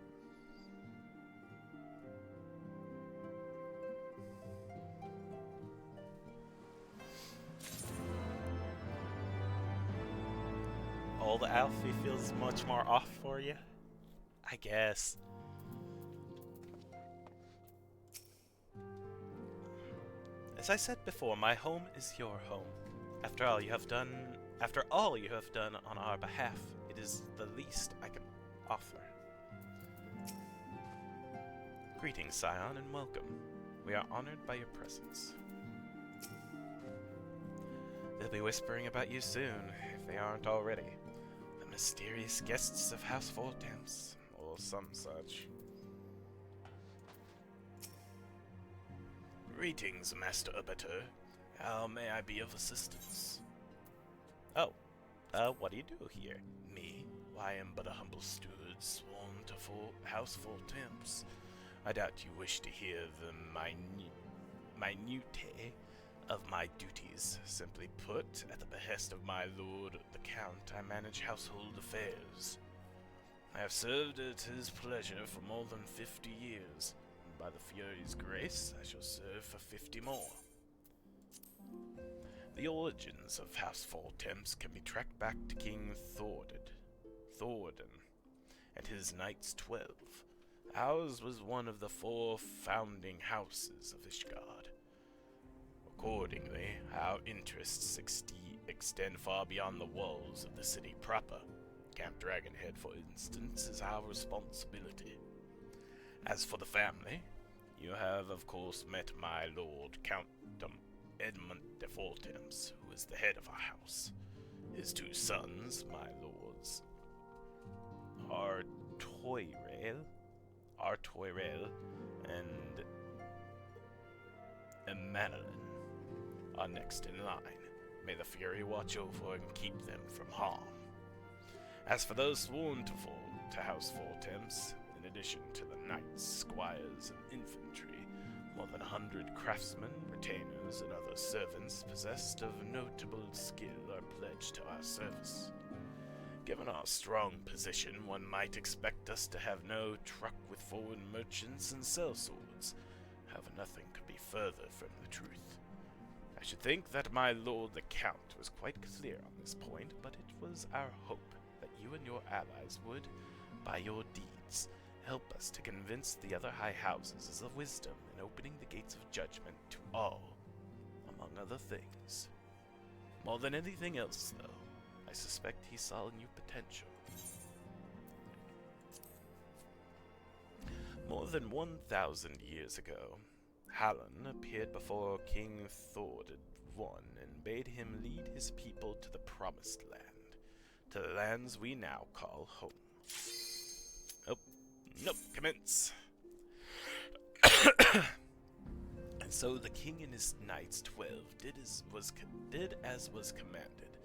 Old Alfie feels much more off for you, I guess. As I said before, my home is your home. After all you have done on our behalf, it is the least I can offer. Greetings, Scion, and welcome. We are honored by your presence. They'll be whispering about you soon, if they aren't already. The mysterious guests of House Fortemps, or some such. Greetings, Master Arbiter. How may I be of assistance? Oh, what do you do here? Me? Why, I am but a humble steward sworn to House Fortemps. I doubt you wish to hear the minutiae of my duties. Simply put, at the behest of my lord the Count, I manage household affairs. I have served at his pleasure for more than 50 years, and by the Fury's grace, I shall serve for 50 more. The origins of House Four Temps can be tracked back to King Thordan, and his Knights 12. Ours was one of the 4 founding houses of Ishgard. Accordingly, our interests extend far beyond the walls of the city proper. Camp Dragonhead, for instance, is our responsibility. As for the family, you have of course met my lord, Count Edmund de Fortemps, who is the head of our house. His 2 sons, my lords, Artoirel and Emanolin, are next in line. May the Fury watch over and keep them from harm. As for those sworn to House Four Temps, in addition to the knights, squires, and infantry, more than 100 craftsmen, retainers, and other servants possessed of notable skill are pledged to our service. Given our strong position, one might expect us to have no truck with foreign merchants and sellswords. However, nothing could be further from the truth. I should think that my lord the Count was quite clear on this point, but it was our hope that you and your allies would, by your deeds, help us to convince the other high houses of wisdom in opening the gates of judgment to all, among other things. More than anything else, though, I suspect he saw in you potential. More than 1,000 years ago, Hallan appeared before King Thordan I and bade him lead his people to the Promised Land, to the lands we now call home. Oh, nope, commence. And so the king and his knights 12 did as was commanded.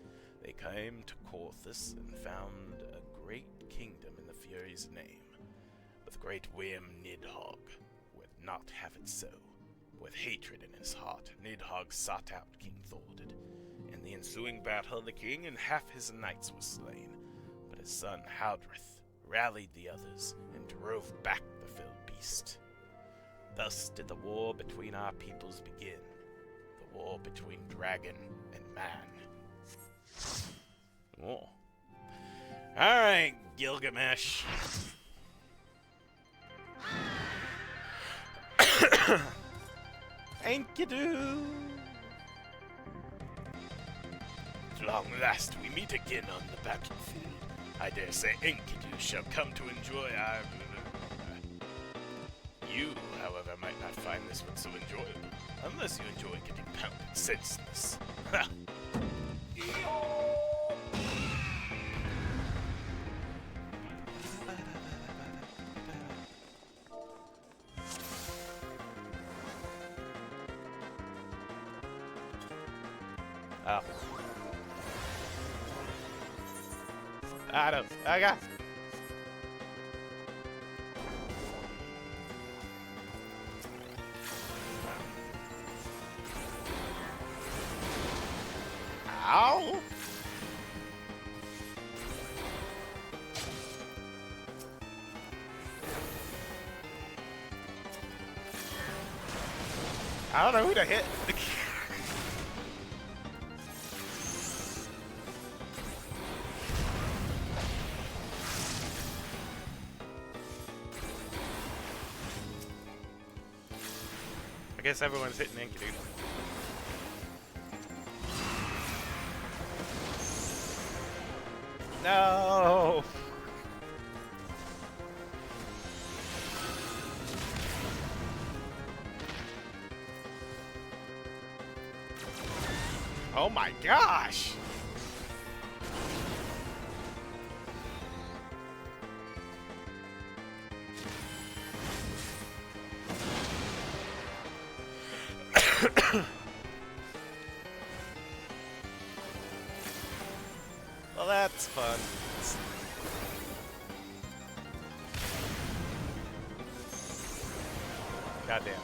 They came to Corthus and found a great kingdom in the Fury's name. But great Wyrm Nidhogg would not have it so. With hatred in his heart, Nidhogg sought out King Thordan. In the ensuing battle, the king and half his knights were slain, but his son Haldreth rallied the others and drove back the fell beast. Thus did the war between our peoples begin, the war between dragon and man. Oh. Alright, Gilgamesh. Enkidu! At long last we meet again on the battlefield. I dare say Enkidu shall come to enjoy our... You, however, might not find this one so enjoyable, unless you enjoy getting pounded senseless. Ha! Oh. I got. Ow! I don't know who to hit. I guess everyone's hitting Enkidu. No! Oh my gosh! Well, that's fun. God damn it.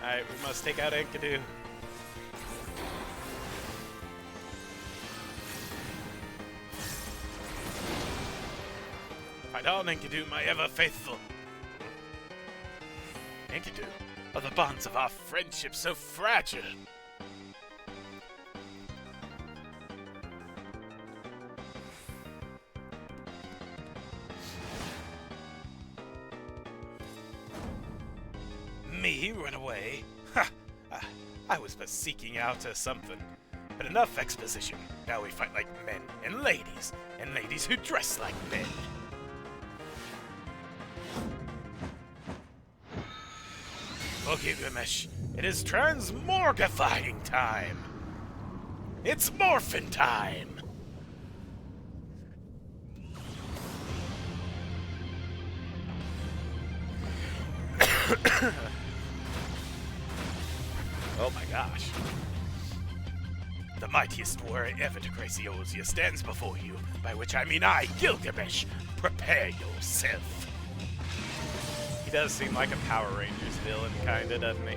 Alright, we must take out Enkidu. Fight on, Enkidu, my ever-faithful. Enkidu, are the bonds of our friendship so fragile? Me run away? Ha! I was but seeking out something. But enough exposition. Now we fight like men and ladies who dress like men. For Gilgamesh, it is transmorgifying time. It's morphin' time. Oh my gosh. The mightiest warrior ever to grace Eorzea stands before you, by which I mean I, Gilgamesh. Prepare yourself. He does seem like a Power Rangers villain, kinda, doesn't he?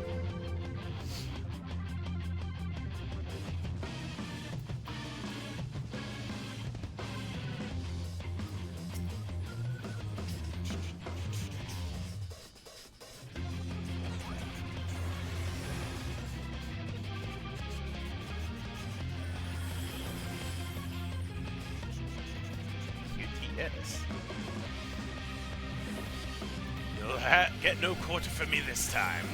Yes. You'll get no quarter from me this time.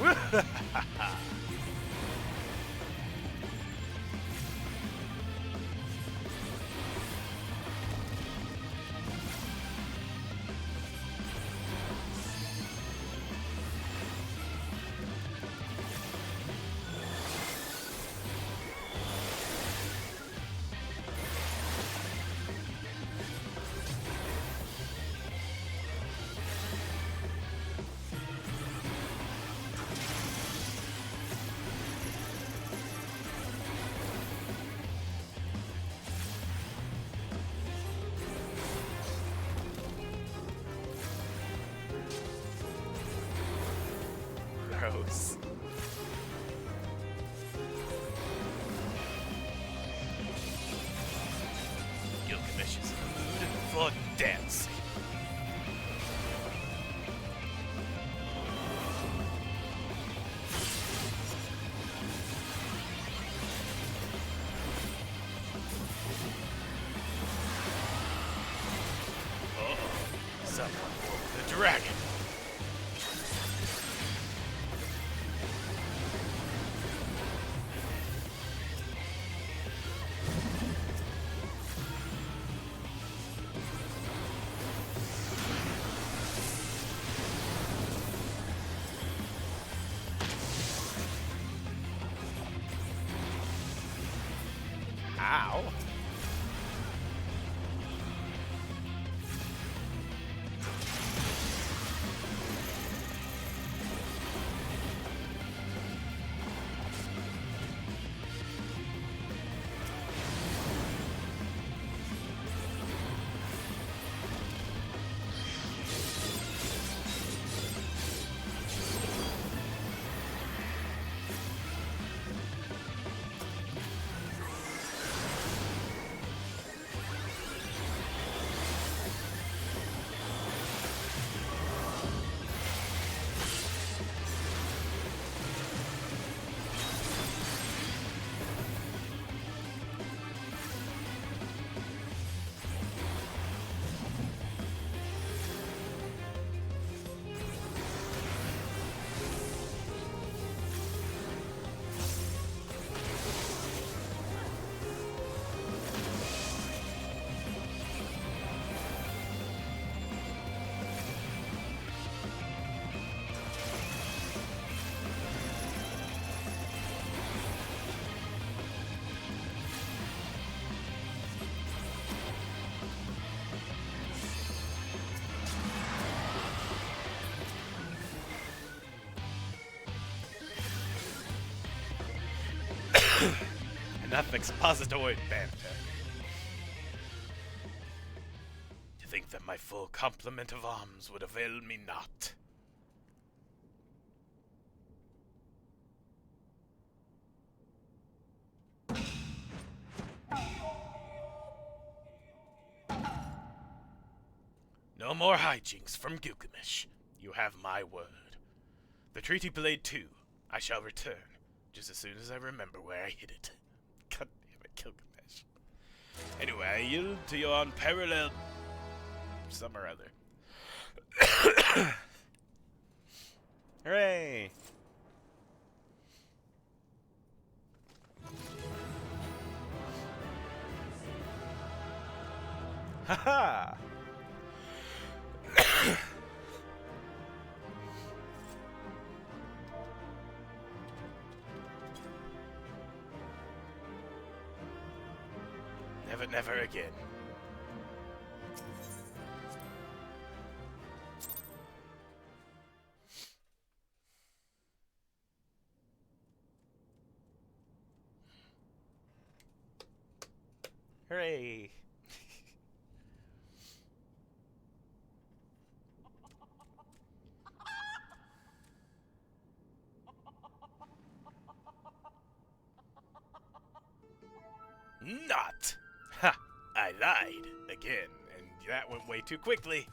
Gross. Gilgamesh is in the mood for dancing. Oh, someone woke the dragon. Ow. Enough expositoid banter. To think that my full complement of arms would avail me not. No more hijinks from Gilgamesh. You have my word. The Treaty Blade too. I shall return, just as soon as I remember where I hid it. God damn it, Gilgamesh. Anyway, I yield to your unparalleled... some or other. Hooray! Haha! Never, never again. Hooray! Not! Ha! I lied again, and that went way too quickly.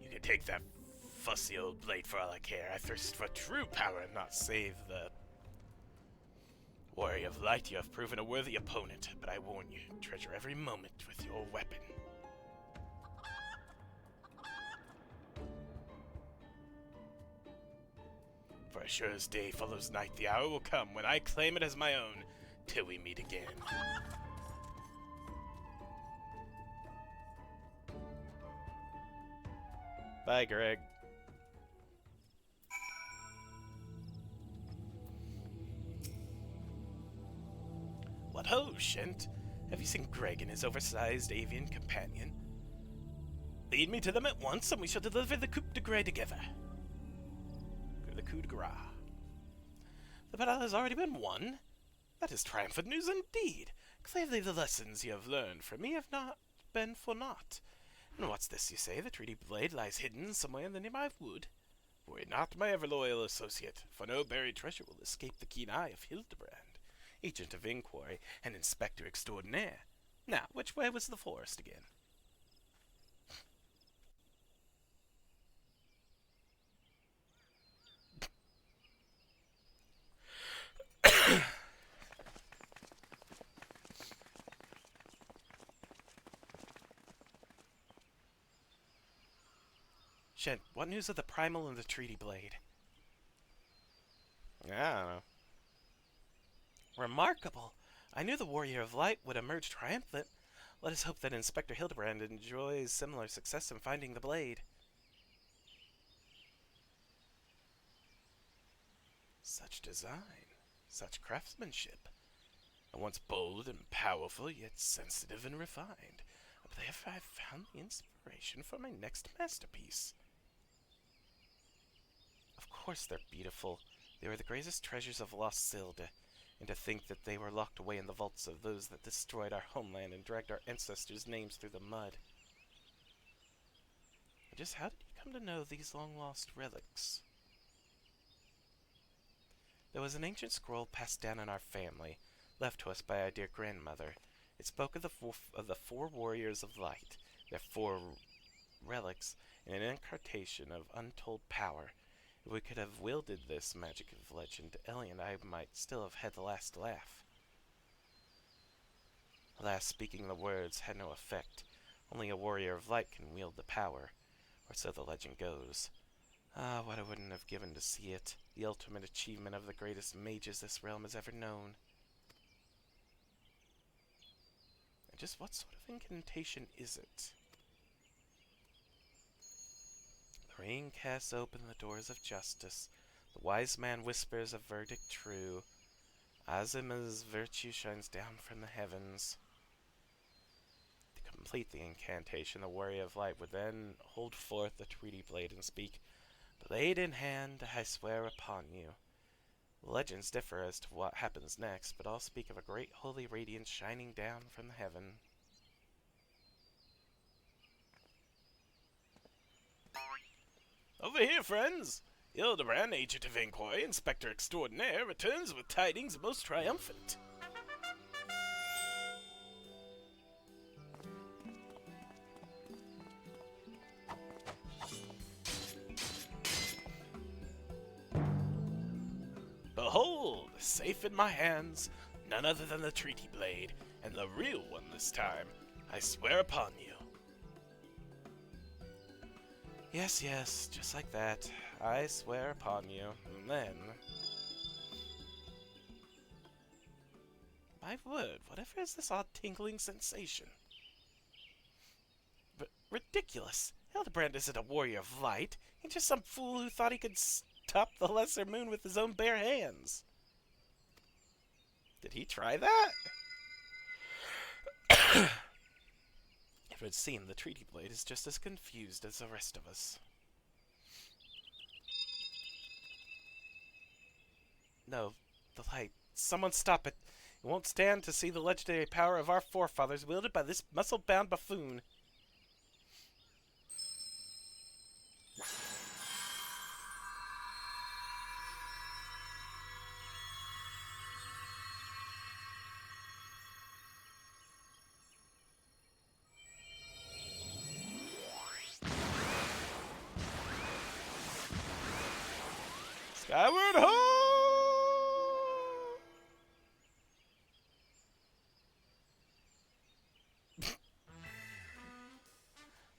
You can take that fussy old blade for all I care. I thirst for true power and not save the Warrior of Light. You have proven a worthy opponent, but I warn you, treasure every moment with your weapon. For as sure as day follows night, the hour will come when I claim it as my own, till we meet again. Bye, Greg. What ho, Shent? Have you seen Greg and his oversized avian companion? Lead me to them at once, and we shall deliver the coup de grace together. The coup de grace. The battle has already been won? That is triumphant news indeed. Clearly the lessons you have learned from me have not been for naught. And what's this you say? The treaty blade lies hidden somewhere in the nearby wood? Worry not, my ever-loyal associate, for no buried treasure will escape the keen eye of Hildibrand, agent of inquiry and inspector extraordinaire. Now, which way was the forest again? Shen, what news of the primal and the treaty blade? I don't know. Remarkable! I knew the Warrior of Light would emerge triumphant. Let us hope that Inspector Hildibrand enjoys similar success in finding the blade. Such design, such craftsmanship. At once bold and powerful, yet sensitive and refined. Therefore I found the inspiration for my next masterpiece. Of course they're beautiful. They were the greatest treasures of lost Silda, and to think that they were locked away in the vaults of those that destroyed our homeland and dragged our ancestors' names through the mud. And just how did you come to know these long-lost relics? There was an ancient scroll passed down in our family, left to us by our dear grandmother. It spoke of the four warriors of light, their four relics, and an incarnation of untold power. If we could have wielded this magic of legend, Ellie and I might still have had the last laugh. Alas, speaking the words had no effect. Only a warrior of light can wield the power, or so the legend goes. Ah, what I wouldn't have given to see it, the ultimate achievement of the greatest mages this realm has ever known. And just what sort of incantation is it? The ring casts open the doors of justice. The wise man whispers a verdict true. Azima's virtue shines down from the heavens. To complete the incantation, the warrior of light would then hold forth the treaty blade and speak, "Blade in hand, I swear upon you." The legends differ as to what happens next, but all speak of a great holy radiance shining down from the heaven. Over here, friends! Hildibrand, agent of inquiry, inspector extraordinaire, returns with tidings most triumphant. safe in my hands, none other than the treaty blade, and the real one this time. I swear upon you. Yes, yes, just like that. I swear upon you. And then... My word, whatever is this odd tingling sensation? Ridiculous. Hildibrand isn't a warrior of light. He's just some fool who thought he could stop the lesser moon with his own bare hands. Did he try that? It would seem the treaty blade is just as confused as the rest of us. No, the light. Someone stop it. It won't stand to see the legendary power of our forefathers wielded by this muscle-bound buffoon. Skyward ho!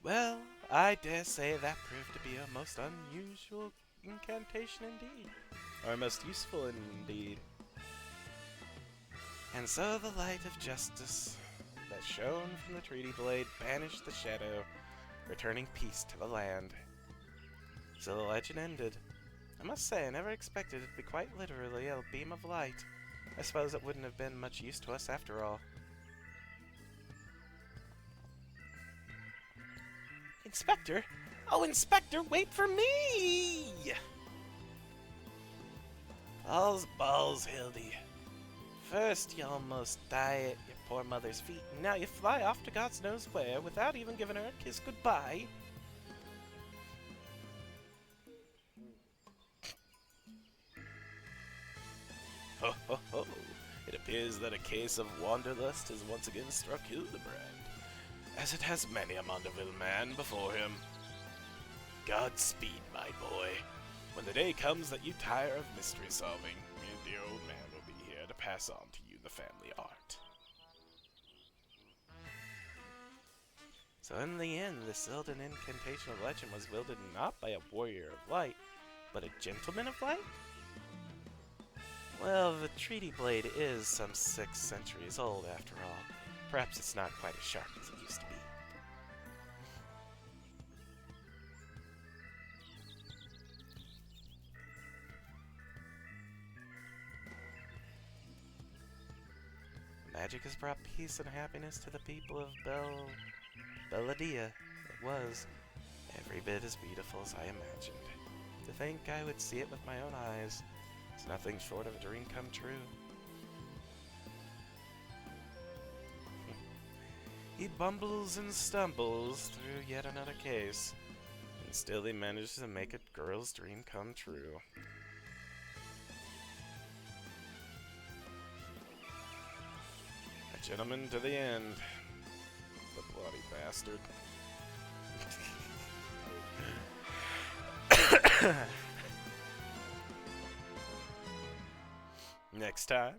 Well, I dare say that proved to be a most unusual incantation indeed. Or most useful indeed. And so the light of justice that shone from the treaty blade banished the shadow, returning peace to the land. So the legend ended. I must say, I never expected it to be quite literally a beam of light. I suppose it wouldn't have been much use to us after all. Inspector? Oh, Inspector, wait for me! Balls, Hildy. First you almost die at your poor mother's feet, and now you fly off to God knows where without even giving her a kiss goodbye. Ho ho ho! It appears that a case of wanderlust has once again struck Hildibrand, as it has many a Mondeville man before him. Godspeed, my boy. When the day comes that you tire of mystery solving, your dear old man will be here to pass on to you the family art. So in the end, the Sylvan incantation of legend was wielded not by a warrior of light, but a gentleman of light? Well, the treaty blade is some 6 centuries old after all. Perhaps it's not quite as sharp as it used to be. Magic has brought peace and happiness to the people of Belladia. It was every bit as beautiful as I imagined. To think I would see it with my own eyes is nothing short of a dream come true. He bumbles and stumbles through yet another case, and still he manages to make a girl's dream come true. A gentleman to the end. The bloody bastard. Next time.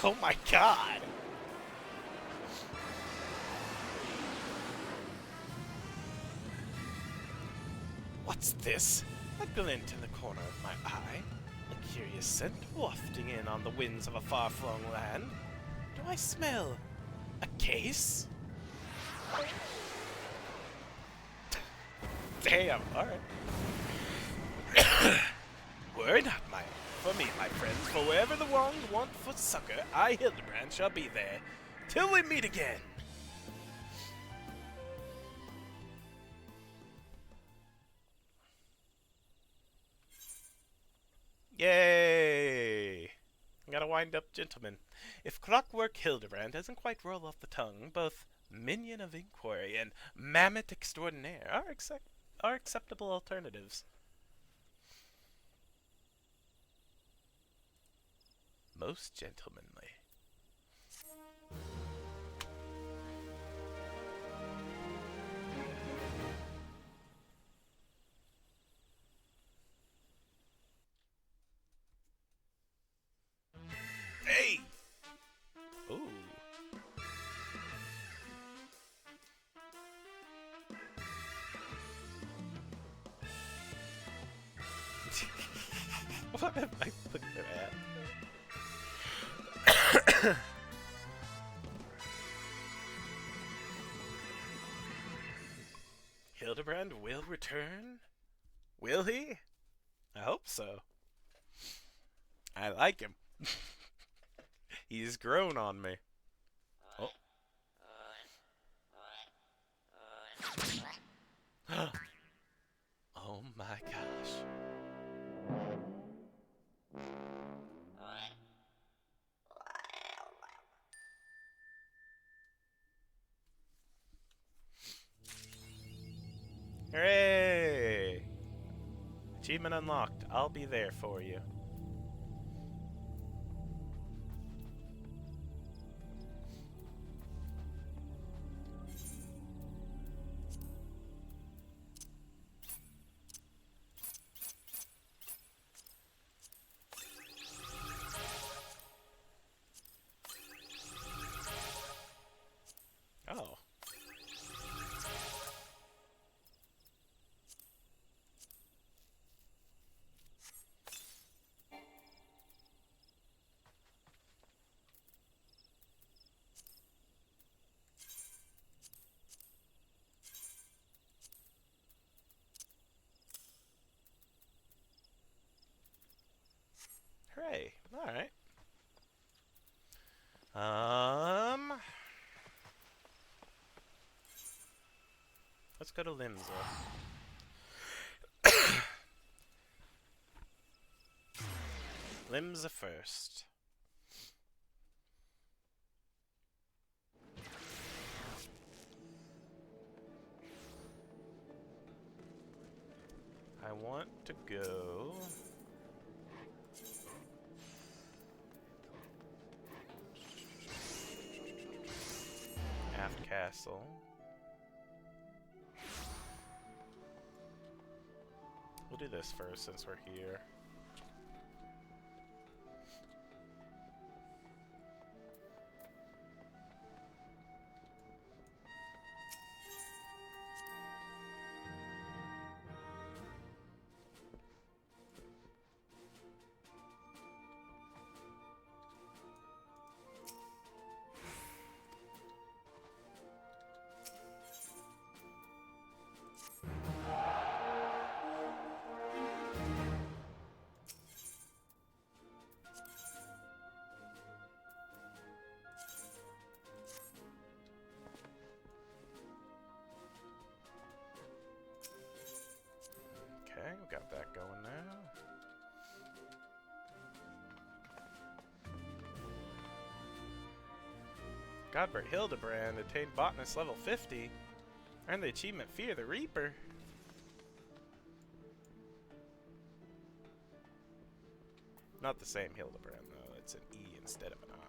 Oh my god! What's this? A glint in the corner of my eye? A curious scent wafting in on the winds of a far-flung land? Do I smell a case? Damn, alright. Worry not, for me, my friends, for wherever the wronged want for succor, I, Hildibrand, shall be there, till we meet again. Yay! Gotta wind up, gentlemen. If Clockwork Hildibrand doesn't quite roll off the tongue, both Minion of Inquiry and Mammoth Extraordinaire are acceptable alternatives. Most gentlemanly. What am I looking at? Hildibrand will return? Will he? I hope so. I like him. He's grown on me. Oh. Oh my gosh. Hooray! Achievement unlocked. I'll be there for you. Oh. Hooray. Alright. Let's go to Limsa. Limsa first. I want to go... Aft Castle. We'll do this first since we're here. Okay, we got that going now. Godbert Hildibrand attained botanist level 50. Earned the achievement Fear the Reaper. Not the same Hildibrand though, it's an E instead of an I.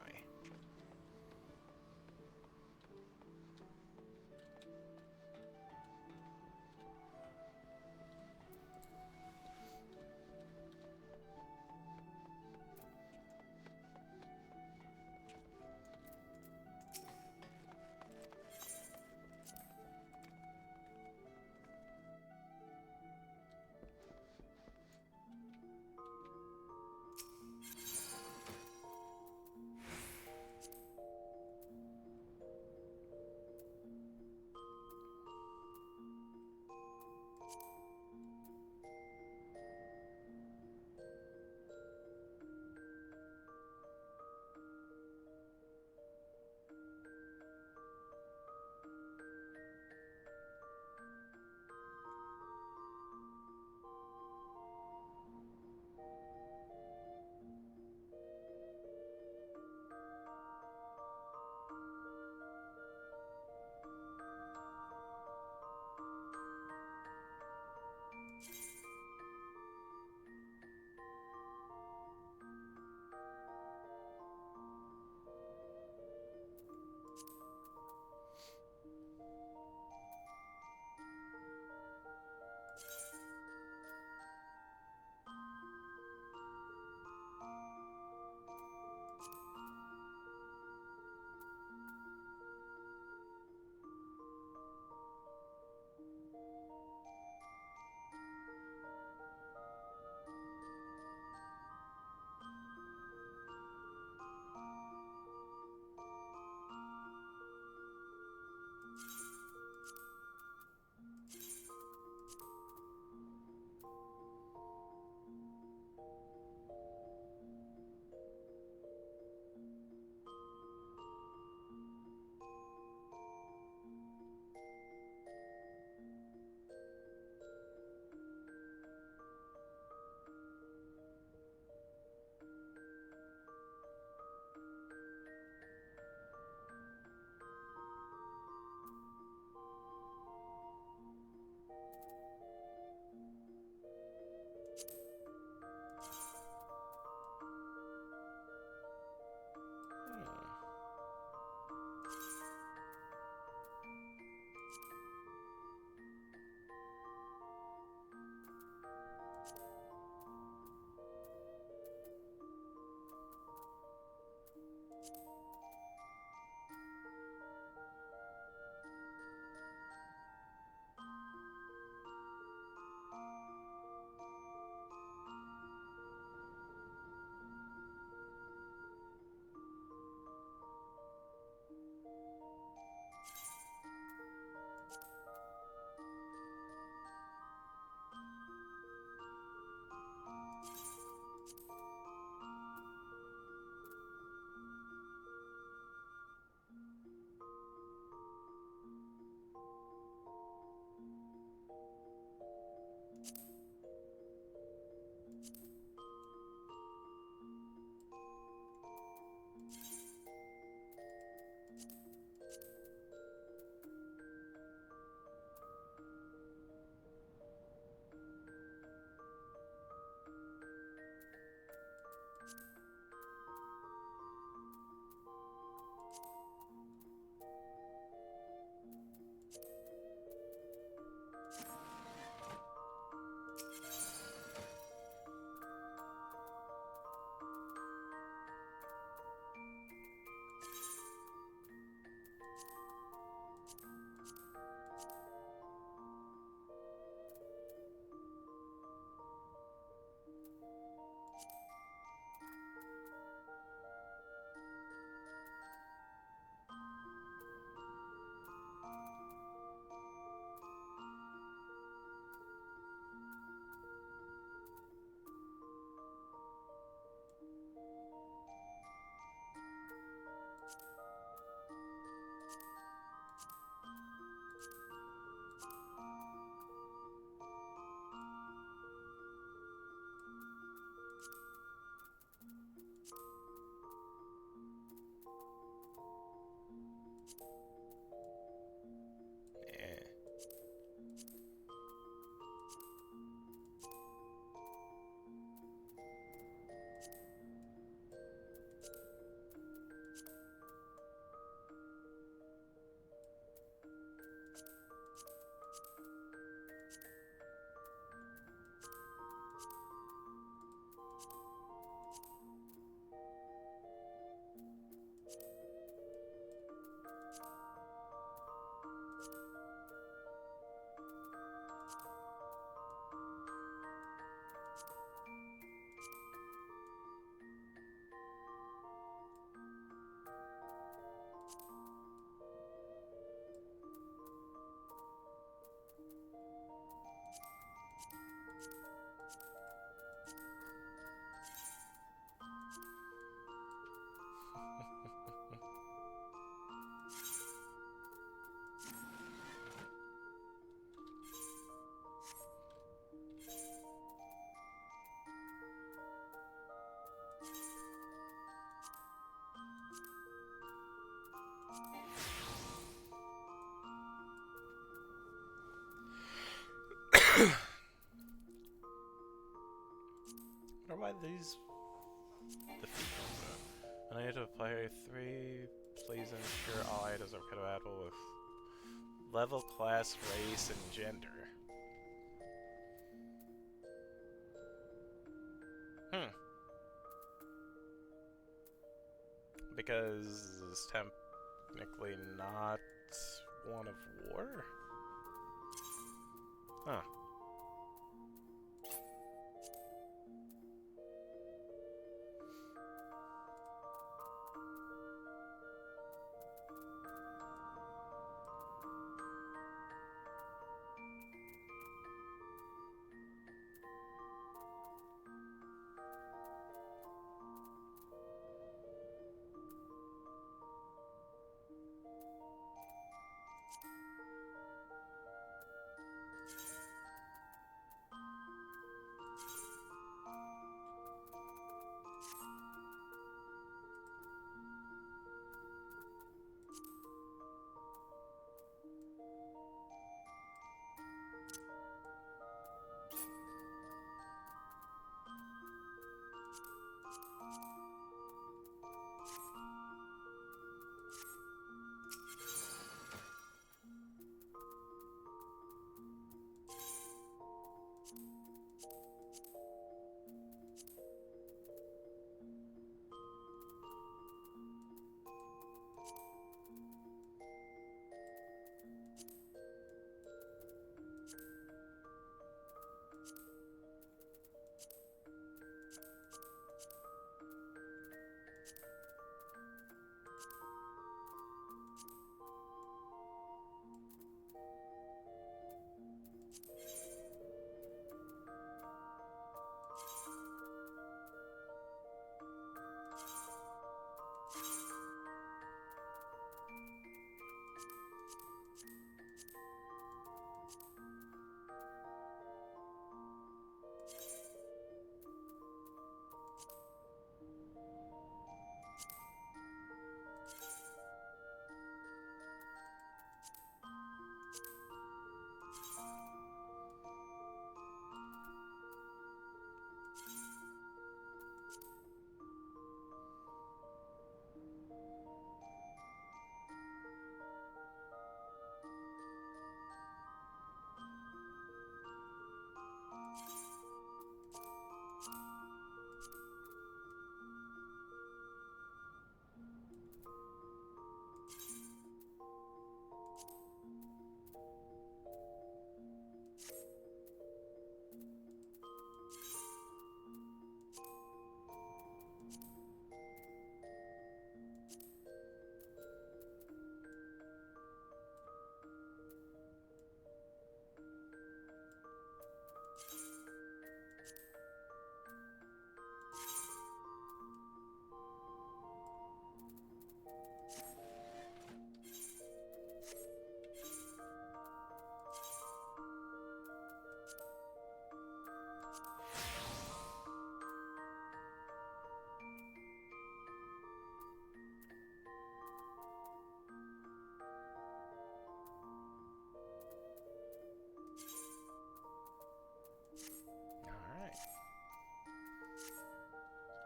Wonder why these defeat them. An item to player 3, please ensure all items are compatible with level, class, race, and gender. Because it's technically not one of war? Huh.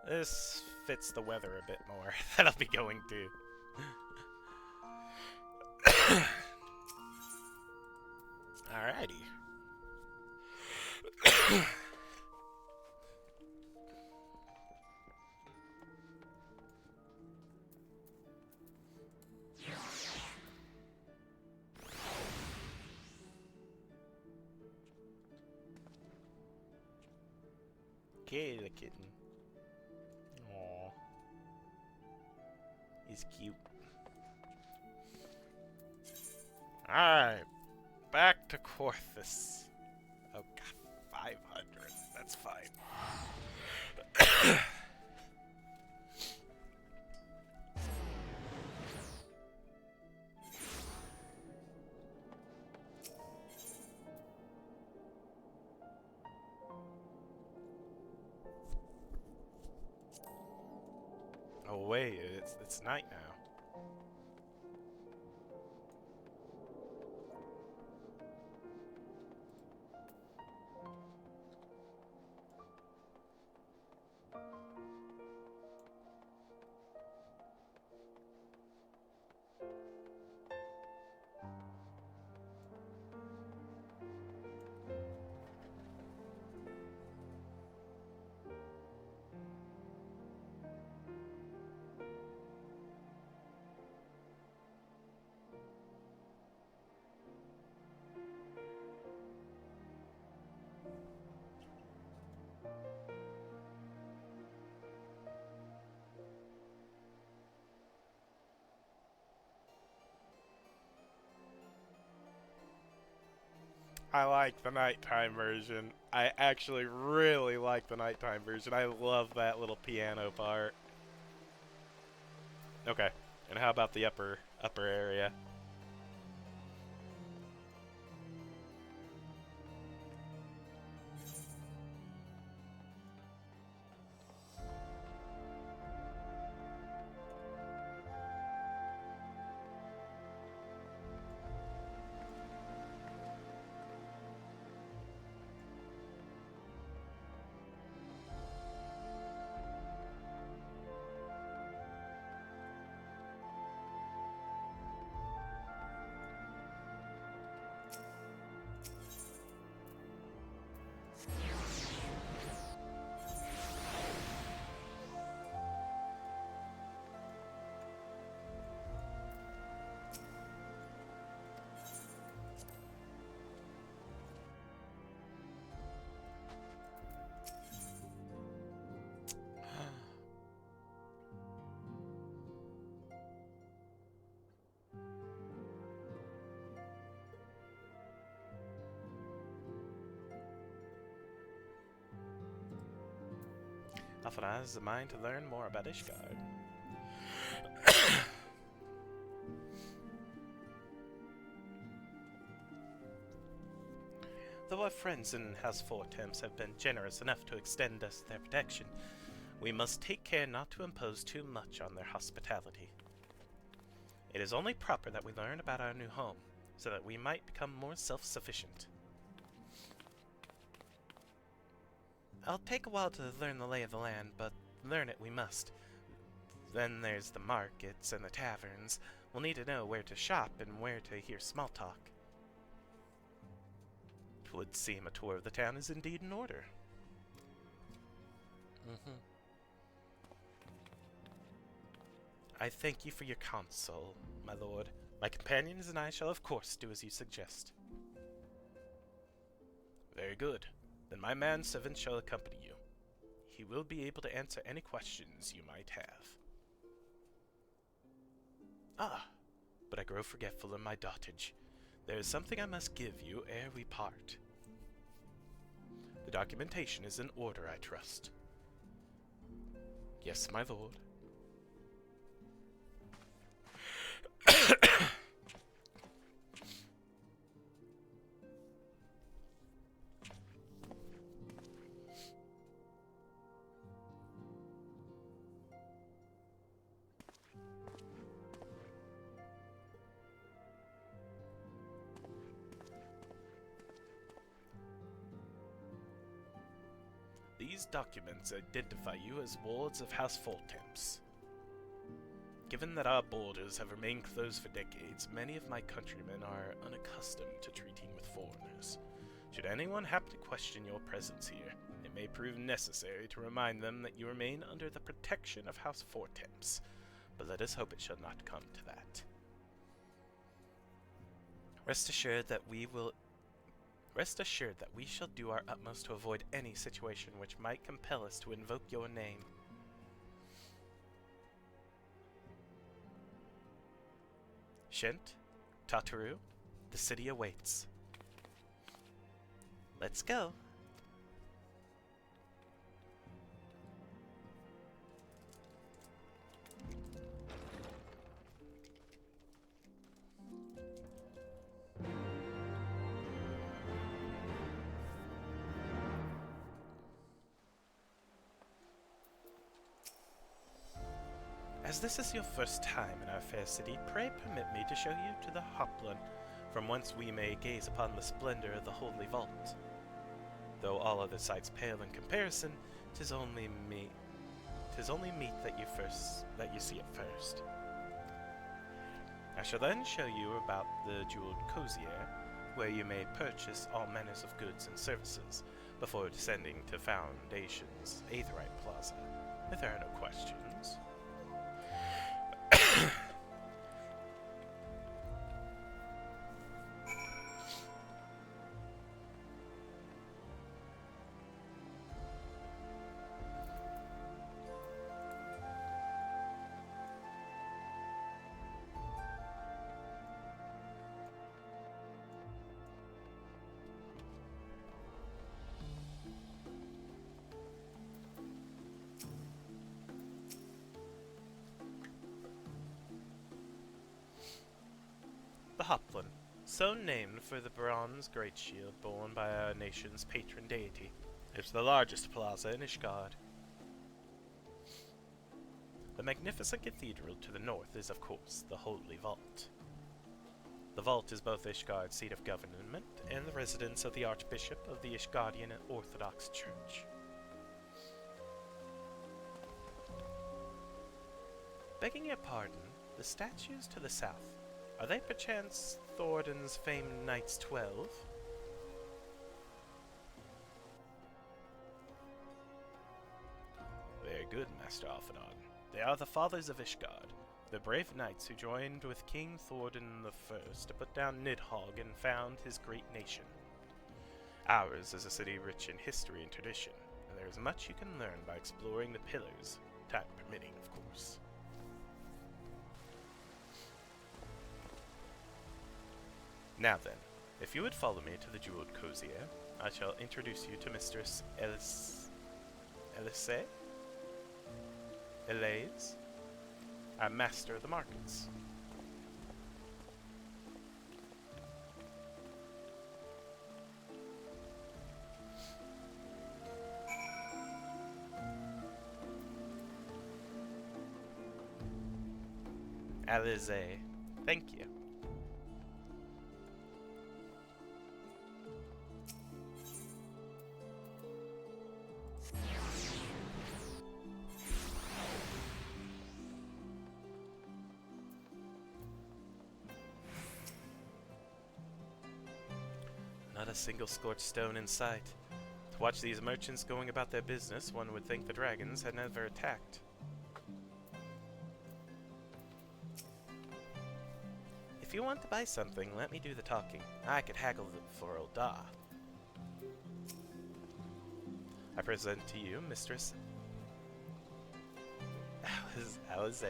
This fits the weather a bit more that I'll be going to. Alrighty. Okay, the kitten. Aww. He's cute. Alright. Back to Corthus. Oh god, 500. That's fine. Oh wait, it's night now. I like the nighttime version. I actually really like the nighttime version. I love that little piano part. Okay, and how about the upper area? Often has a mind to learn more about Ishgard. Though our friends in House Fortemps have been generous enough to extend us their protection, we must take care not to impose too much on their hospitality. It is only proper that we learn about our new home, so that we might become more self-sufficient. I'll take a while to learn the lay of the land, but learn it we must. Then there's the markets and the taverns. We'll need to know where to shop and where to hear small talk. It would seem a tour of the town is indeed in order. I thank you for your counsel, my lord. My companions and I shall of course do as you suggest. Very good. Then my manservant shall accompany you. He will be able to answer any questions you might have. Ah, but I grow forgetful in my dotage. There is something I must give you ere we part. The documentation is in order, I trust. Yes, my lord. These documents identify you as wards of House Fortemps. Given that our borders have remained closed for decades, many of my countrymen are unaccustomed to treating with foreigners. Should anyone happen to question your presence here, it may prove necessary to remind them that you remain under the protection of House Fortemps, but let us hope it shall not come to that. Rest assured that we shall do our utmost to avoid any situation which might compel us to invoke your name. Shent, Tataru, the city awaits. Let's go. As this is your first time in our fair city, pray permit me to show you to the Hoplon, from whence we may gaze upon the splendor of the Holy Vault. Though all other sights pale in comparison, 'tis only meet that you see it first. I shall then show you about the jeweled Cozier, where you may purchase all manners of goods and services, before descending to Foundation's Aetherite Plaza, if there are no questions. The Hoplon, so named for the bronze great shield borne by our nation's patron deity, is the largest plaza in Ishgard. The magnificent cathedral to the north is, of course, the Holy Vault. The vault is both Ishgard's seat of government and the residence of the Archbishop of the Ishgardian Orthodox Church. Begging your pardon, the statues to the south, are they perchance Thordan's famed Knights 12? Very good, Master Alphinaud. They are the fathers of Ishgard, the brave knights who joined with King Thordan I to put down Nidhogg and found his great nation. Ours is a city rich in history and tradition, and there is much you can learn by exploring the pillars, time permitting, of course. Now then, if you would follow me to the jeweled Cozier, I shall introduce you to Mistress Elise, our master of the markets. Alize, thank you. Not a single scorched stone in sight. To watch these merchants going about their business, one would think the dragons had never attacked. If you want to buy something, let me do the talking. I could haggle for old Da. I present to you, Mistress Alize.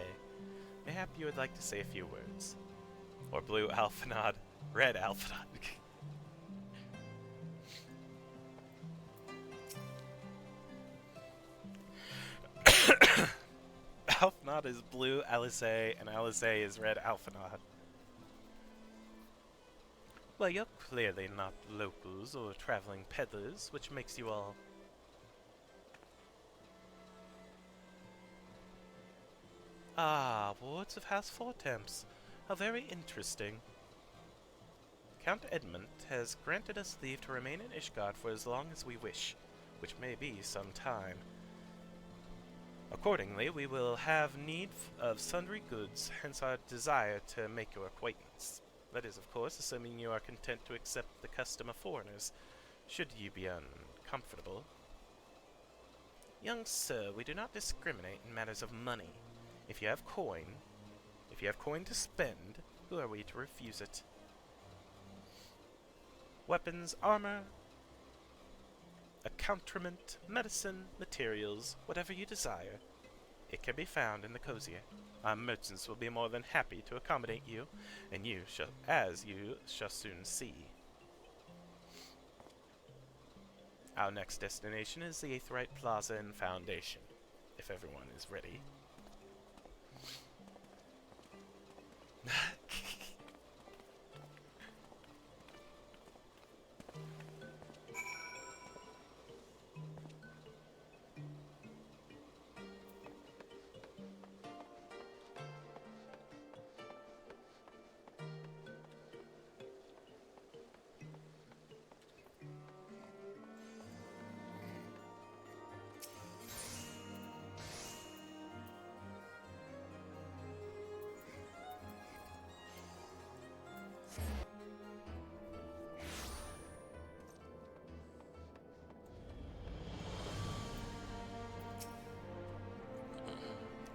Mayhap you would like to say a few words. Or blue alphanod, red alphanod. Alphanod is blue Alize, and Alize is red alphanod. Well, you're clearly not locals or traveling peddlers, which makes you all... Ah, wards of House Fortemps. How very interesting. Count Edmund has granted us leave to remain in Ishgard for as long as we wish, which may be some time. Accordingly, we will have need of sundry goods, hence our desire to make your acquaintance. That is, of course, assuming you are content to accept the custom of foreigners, should you be uncomfortable. Young sir, we do not discriminate in matters of money. If you have coin to spend, who are we to refuse it? Weapons, armor, accoutrement, medicine, materials, whatever you desire, it can be found in the cozier. Our merchants will be more than happy to accommodate you, and you shall soon see. Our next destination is the Aetheryte Plaza and Foundation, if everyone is ready.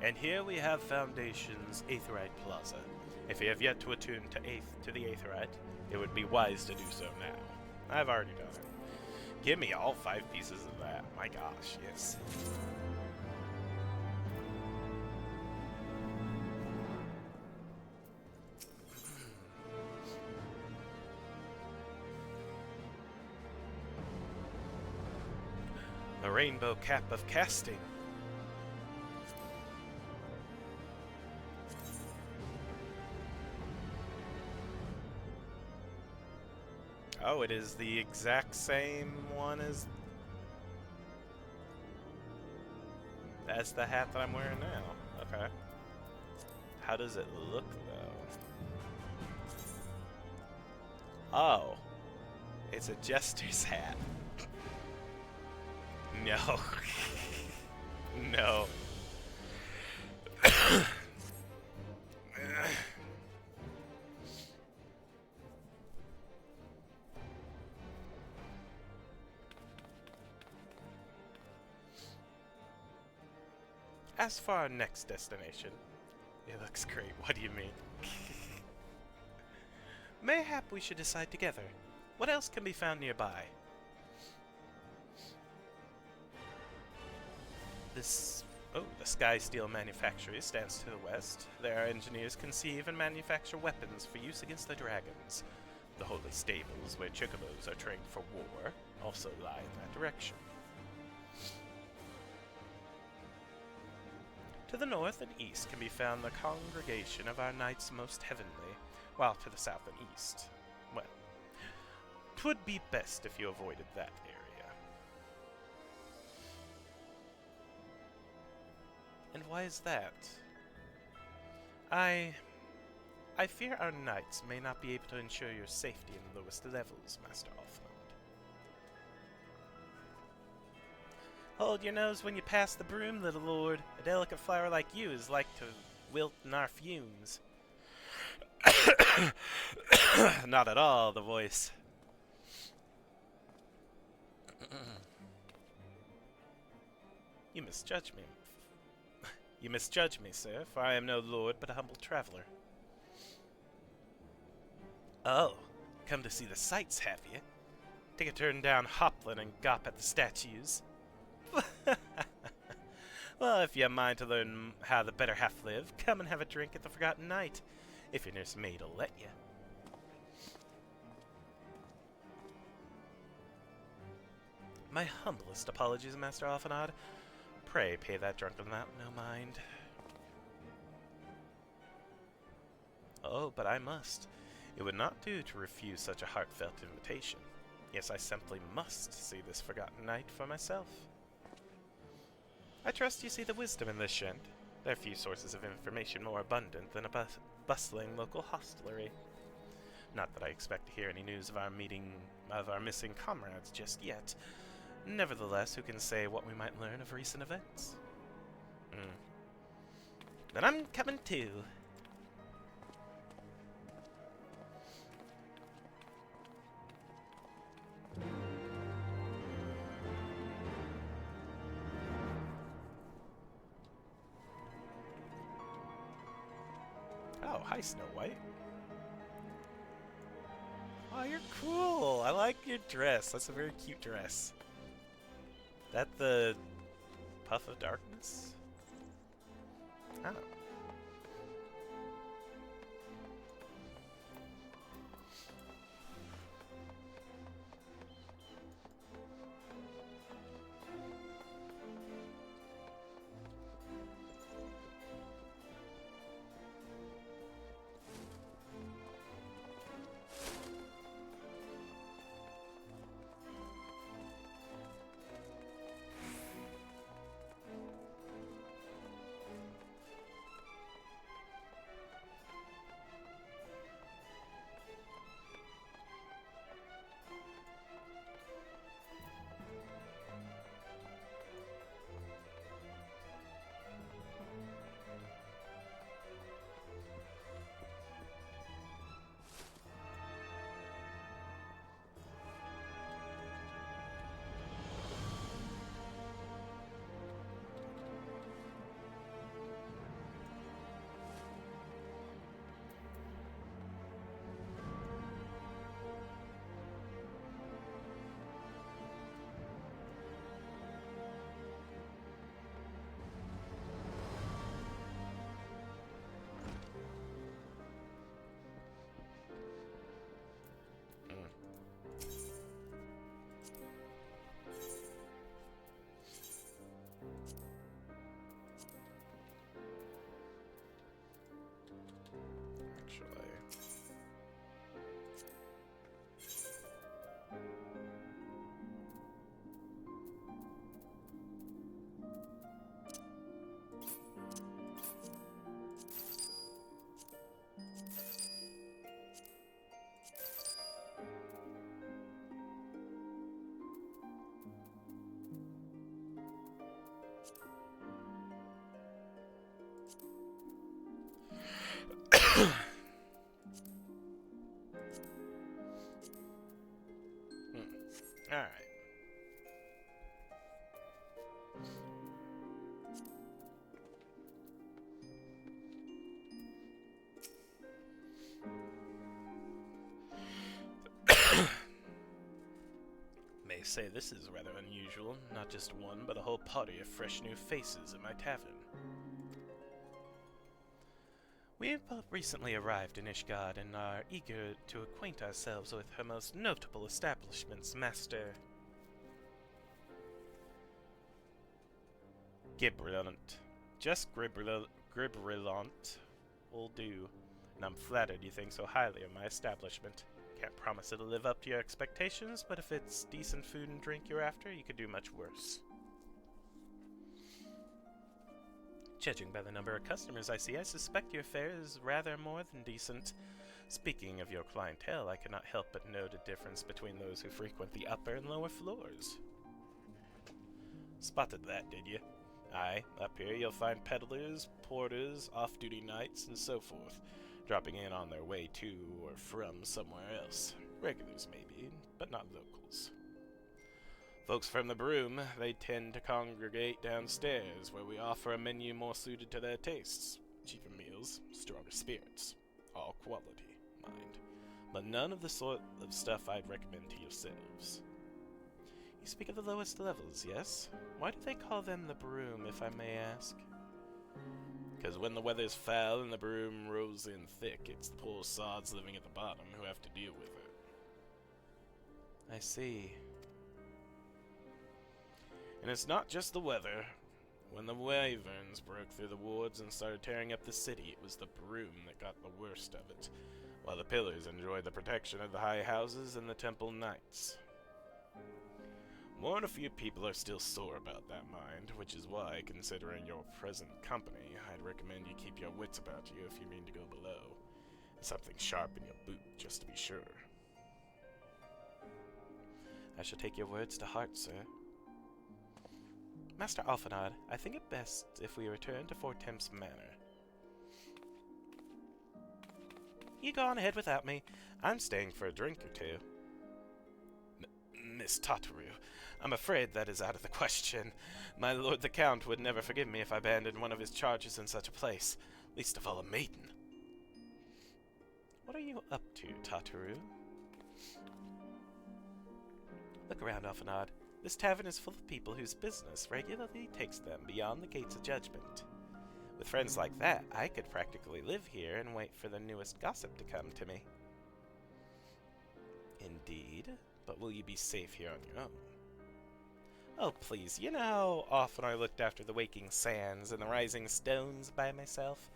And here we have Foundation's Aetheryte Plaza. If you have yet to attune to the Aetheryte, it would be wise to do so now. I've already done it. Give me all 5 pieces of that. My gosh, yes. The Rainbow Cap of Casting. Oh, it is the exact same one as the hat that I'm wearing now. Okay. How does it look, though? Oh. It's a jester's hat. No. No. As for our next destination, it looks great. What do you mean? Mayhap we should decide together. What else can be found nearby? The Sky Steel Manufactory stands to the west. There our engineers conceive and manufacture weapons for use against the dragons. The holy stables, where chocobos are trained for war, also lie in that direction. To the north and east can be found the congregation of our knights most heavenly, while to the south and east, well, 'twould be best if you avoided that area. And why is that? I fear our knights may not be able to ensure your safety in the lowest levels, Master Alphonse. Hold your nose when you pass the broom, little lord. A delicate flower like you is like to wilt in our fumes. Not at all, the voice. You misjudge me. You misjudge me, sir, for I am no lord but a humble traveler. Oh, come to see the sights, have you? Take a turn down Hoplin and gawp at the statues. Well, if you have mind to learn how the better half live, come and have a drink at the Forgotten Knight, if your nurse maid'll let you. My humblest apologies, Master Alphanod. Pray pay that drunken lout no mind. Oh, but I must. It would not do to refuse such a heartfelt invitation. Yes, I simply must see this Forgotten Knight for myself. I trust you see the wisdom in this, Shent. There are few sources of information more abundant than a bustling local hostelry. Not that I expect to hear any news of our missing comrades just yet. Nevertheless, who can say what we might learn of recent events? Then I'm coming too. Oh, hi, Snow White. Oh, you're cool. I like your dress. That's a very cute dress. That the Puff of Darkness? Oh. Alright. May say this is rather unusual. Not just one, but a whole party of fresh new faces at my tavern. We have both recently arrived in Ishgard and are eager to acquaint ourselves with her most notable establishments, Master Gibrillant. Just Gibrillant will do, and I'm flattered you think so highly of my establishment. Can't promise it'll live up to your expectations, but if it's decent food and drink you're after, you could do much worse. Judging by the number of customers I see, I suspect your fare is rather more than decent. Speaking of your clientele, I cannot help but note a difference between those who frequent the upper and lower floors. Spotted that, did you? Aye, up here you'll find peddlers, porters, off-duty knights, and so forth, dropping in on their way to or from somewhere else. Regulars, maybe, but not locals. Folks from the Broom, they tend to congregate downstairs, where we offer a menu more suited to their tastes. Cheaper meals, stronger spirits. All quality, mind. But none of the sort of stuff I'd recommend to yourselves. You speak of the lowest levels, yes? Why do they call them the Broom, if I may ask? Because when the weather's foul and the broom rolls in thick, it's the poor sods living at the bottom who have to deal with it. I see. And it's not just the weather. When the wyverns broke through the wards and started tearing up the city, it was the broom that got the worst of it, while the pillars enjoyed the protection of the high houses and the temple knights. More than a few people are still sore about that mind, which is why, considering your present company, I'd recommend you keep your wits about you if you mean to go below. And something sharp in your boot, just to be sure. I shall take your words to heart, sir. Master Alphanod, I think it best if we return to Fort Temps Manor. You go on ahead without me. I'm staying for a drink or two. Miss Tataru, I'm afraid that is out of the question. My lord the Count would never forgive me if I abandoned one of his charges in such a place, least of all a maiden. What are you up to, Tataru? Look around, Alphanod. This tavern is full of people whose business regularly takes them beyond the gates of judgment. With friends like that, I could practically live here and wait for the newest gossip to come to me. Indeed, but will you be safe here on your own? Oh, please, you know how often I looked after the waking sands and the rising stones by myself?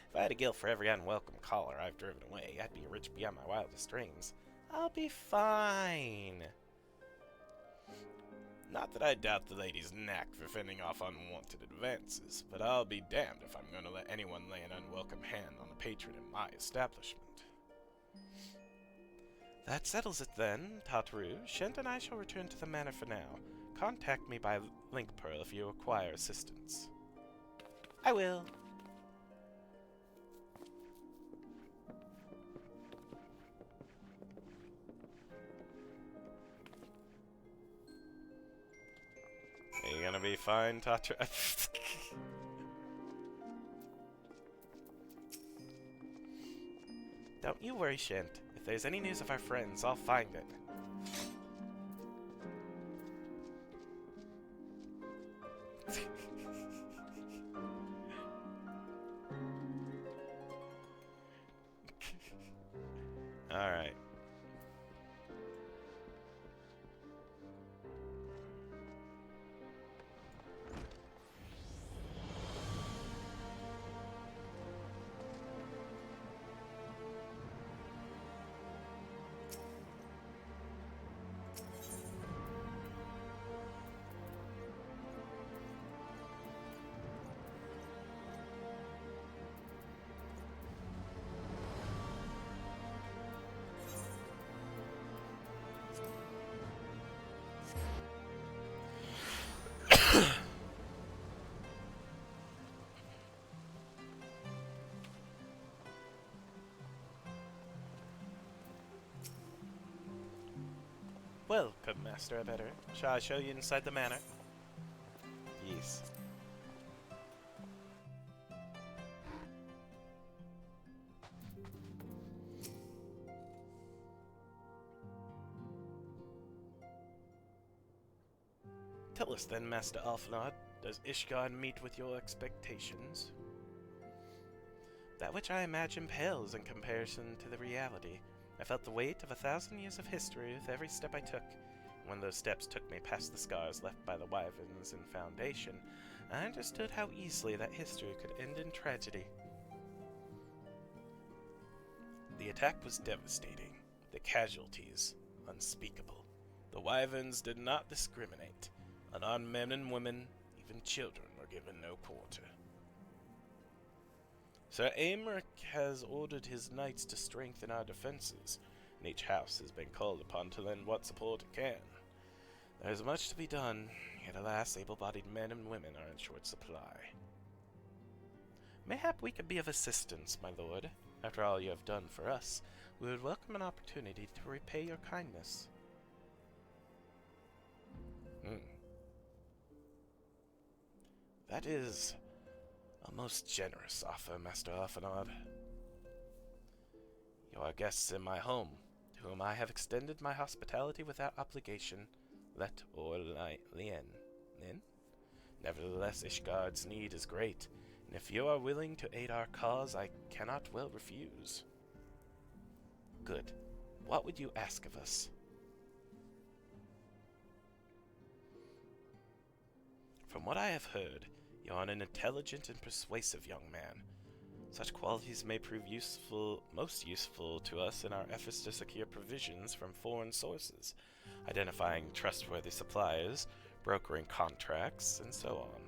If I had a guilt for every unwelcome caller I've driven away, I'd be rich beyond my wildest dreams. I'll be fine. Not that I doubt the lady's knack for fending off unwanted advances, but I'll be damned if I'm going to let anyone lay an unwelcome hand on a patron in my establishment. That settles it then, Tataru. Shent and I shall return to the manor for now. Contact me by link pearl if you require assistance. I will. Are you gonna be fine, Tataru? Don't you worry, Shent. If there's any news of our friends, I'll find it. Alright. Welcome, Master Abettor. Shall I show you inside the manor? Yes. Tell us then, Master Alphanod, does Ishgard meet with your expectations? That which I imagine pales in comparison to the reality. I felt the weight of 1,000 years of history with every step I took. When those steps took me past the scars left by the wyverns in Foundation, I understood how easily that history could end in tragedy. The attack was devastating. The casualties, unspeakable. The wyverns did not discriminate. Unarmed men and women, even children, were given no quarter. Sir Aymeric has ordered his knights to strengthen our defenses, and each house has been called upon to lend what support it can. There is much to be done, yet alas, able-bodied men and women are in short supply. Mayhap we could be of assistance, my lord. After all you have done for us, we would welcome an opportunity to repay your kindness. That is a most generous offer, Master Arfanard. You are guests in my home, to whom I have extended my hospitality without obligation, let or lien. Nevertheless, Ishgard's need is great, and if you are willing to aid our cause, I cannot well refuse. Good. What would you ask of us? From what I have heard, you are an intelligent and persuasive young man. Such qualities may prove most useful to us in our efforts to secure provisions from foreign sources, identifying trustworthy suppliers, brokering contracts, and so on.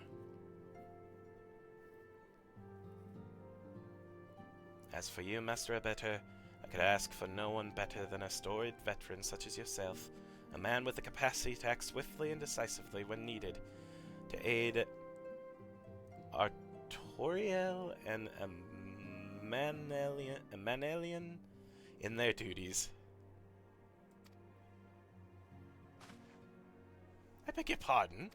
As for you, Master Abetter, I could ask for no one better than a storied veteran such as yourself, a man with the capacity to act swiftly and decisively when needed, to aid Artoriel and Manelian in their duties. I beg your pardon?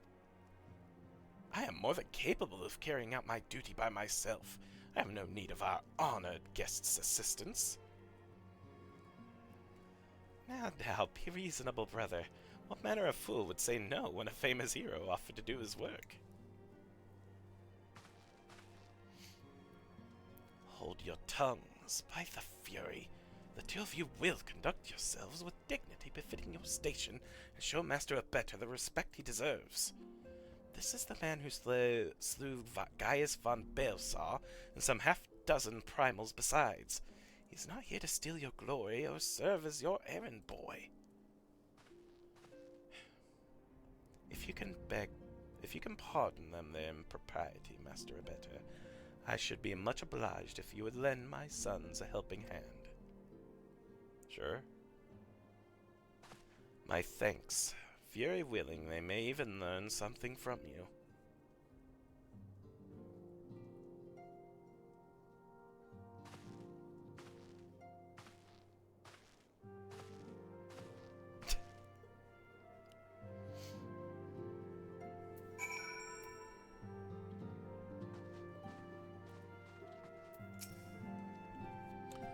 I am more than capable of carrying out my duty by myself. I have no need of our honored guest's assistance. Now, be reasonable, brother. What manner of fool would say no when a famous hero offered to do his work? Hold your tongues, by the fury. The two of you will conduct yourselves with dignity befitting your station and show Master Abetter the respect he deserves. This is the man who slew Gaius von Baelsar and some half-dozen primals besides. He's not here to steal your glory or serve as your errand boy. If you can pardon them their impropriety, Master Abetter, I should be much obliged if you would lend my sons a helping hand. Sure. My thanks. Very willing, they may even learn something from you.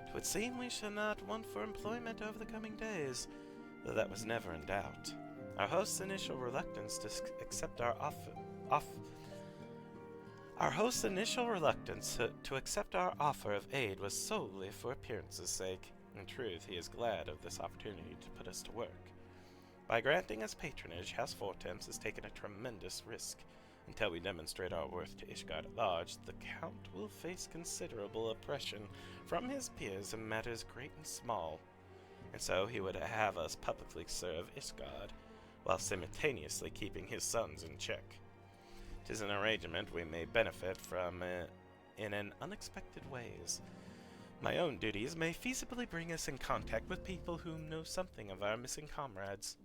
It would seem we shall not want for employment over the coming days, though that was never in doubt. Our host's initial reluctance to accept our offer of aid was solely for appearance's sake. In truth, he is glad of this opportunity to put us to work. By granting us patronage, House Fortemps has taken a tremendous risk. Until we demonstrate our worth to Ishgard at large, the Count will face considerable oppression from his peers in matters great and small. And so he would have us publicly serve Ishgard, while simultaneously keeping his sons in check. 'Tis an arrangement we may benefit from in an unexpected ways. My own duties may feasibly bring us in contact with people who know something of our missing comrades.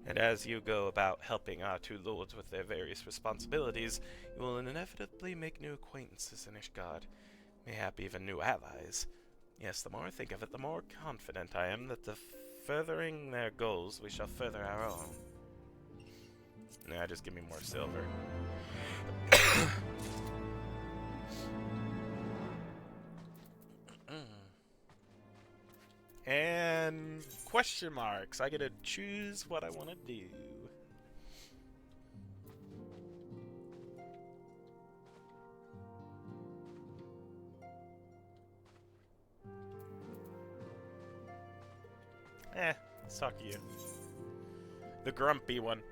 And as you go about helping our two lords with their various responsibilities, you will inevitably make new acquaintances in Ishgard, mayhap even new allies. Yes, the more I think of it, the more confident I am that furthering their goals, we shall further our own. Nah, just give me more silver. And question marks. I get to choose what I want to do. Let's talk to you. The grumpy one.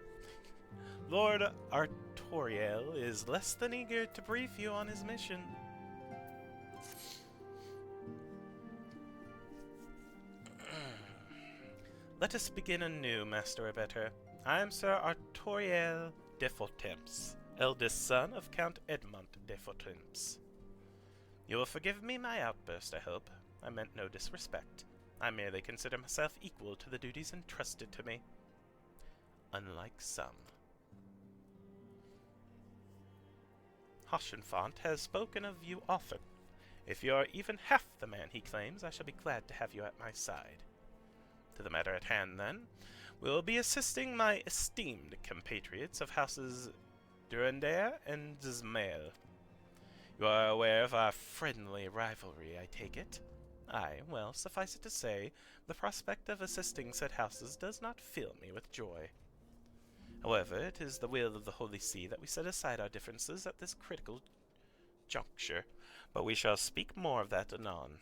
Lord Artoriel is less than eager to brief you on his mission. Let us begin anew, Master Abetter. I am Sir Artoriel de Fortemps, eldest son of Count Edmond de Fortemps. You will forgive me my outburst, I hope. I meant no disrespect. I merely consider myself equal to the duties entrusted to me. Unlike some. Hoshenfant has spoken of you often. If you are even half the man he claims, I shall be glad to have you at my side. To the matter at hand, then. will be assisting my esteemed compatriots of houses Durandare and Dismail. You are aware of our friendly rivalry, I take it? Aye, well, suffice it to say, the prospect of assisting said houses does not fill me with joy. However, it is the will of the Holy See that we set aside our differences at this critical juncture, but we shall speak more of that anon.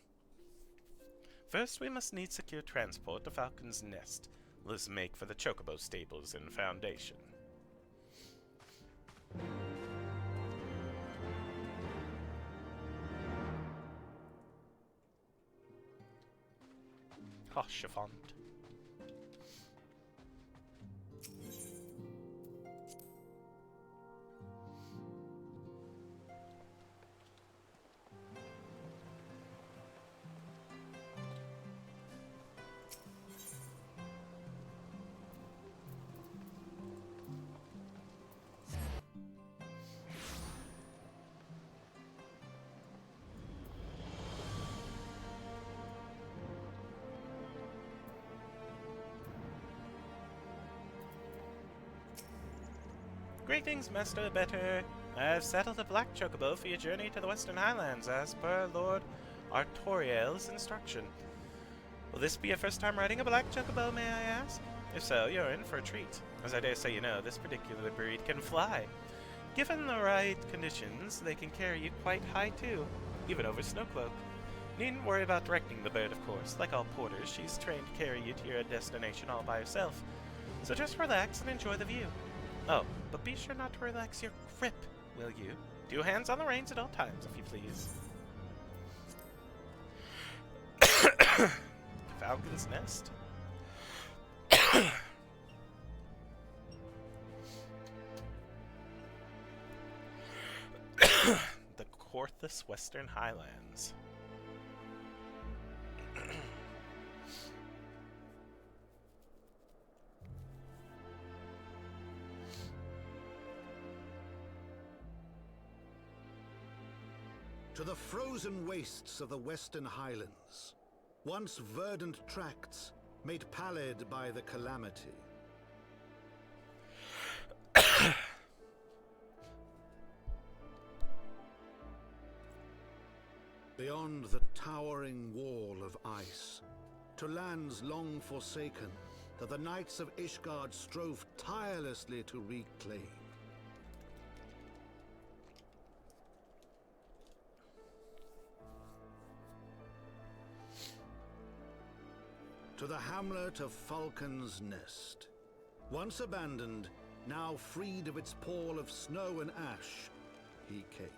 First, we must need secure transport to Falcon's Nest. Let us make for the Chocobo stables and foundation. Ah, Chiffon. Greetings, Master Better. I've settled a black chocobo for your journey to the Western Highlands, as per Lord Artoriel's instruction. Will this be your first time riding a black chocobo, may I ask? If so, you're in for a treat. As I dare say you know, this particular breed can fly. Given the right conditions, they can carry you quite high too, even over Snowcloak. Needn't worry about directing the bird, of course. Like all porters, she's trained to carry you to your destination all by herself. So just relax and enjoy the view. Oh, but be sure not to relax your grip, will you? Do hands on the reins at all times, if you please. Falcon's Nest. The Corthus Western Highlands. To the frozen wastes of the Western Highlands, once verdant tracts made pallid by the calamity. Beyond the towering wall of ice, to lands long forsaken that the knights of Ishgard strove tirelessly to reclaim. To the hamlet of Falcon's Nest. Once abandoned, now freed of its pall of snow and ash, he came.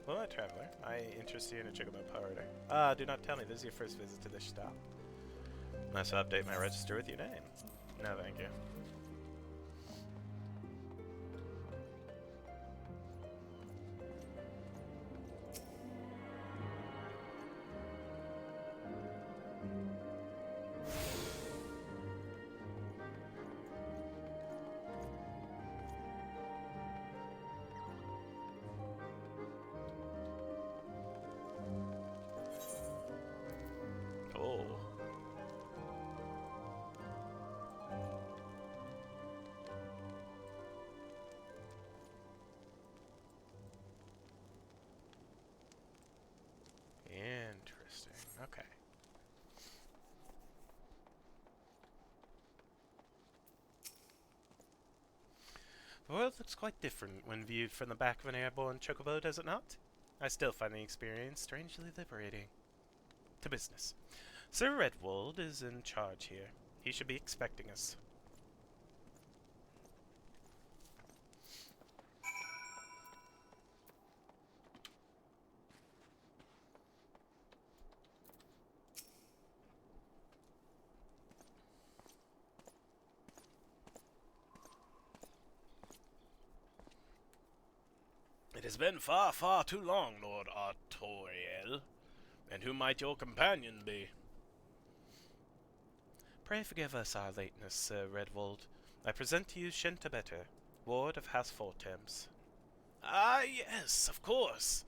Hello, traveler. I interest you in a chocobo powder. Do not tell me this is your first visit to this stop. Must update my register with your name. No, thank you. Oh. Interesting. Okay. The world looks quite different when viewed from the back of an airborne chocobo, does it not? I still find the experience strangely liberating. To business. Sir Redwold is in charge here. He should be expecting us. It has been far, far too long, Lord Artoriel. And who might your companion be? Pray forgive us our lateness, Sir Redwold. I present to you Shentabeta, ward of House Fortemps. Ah, yes, of course.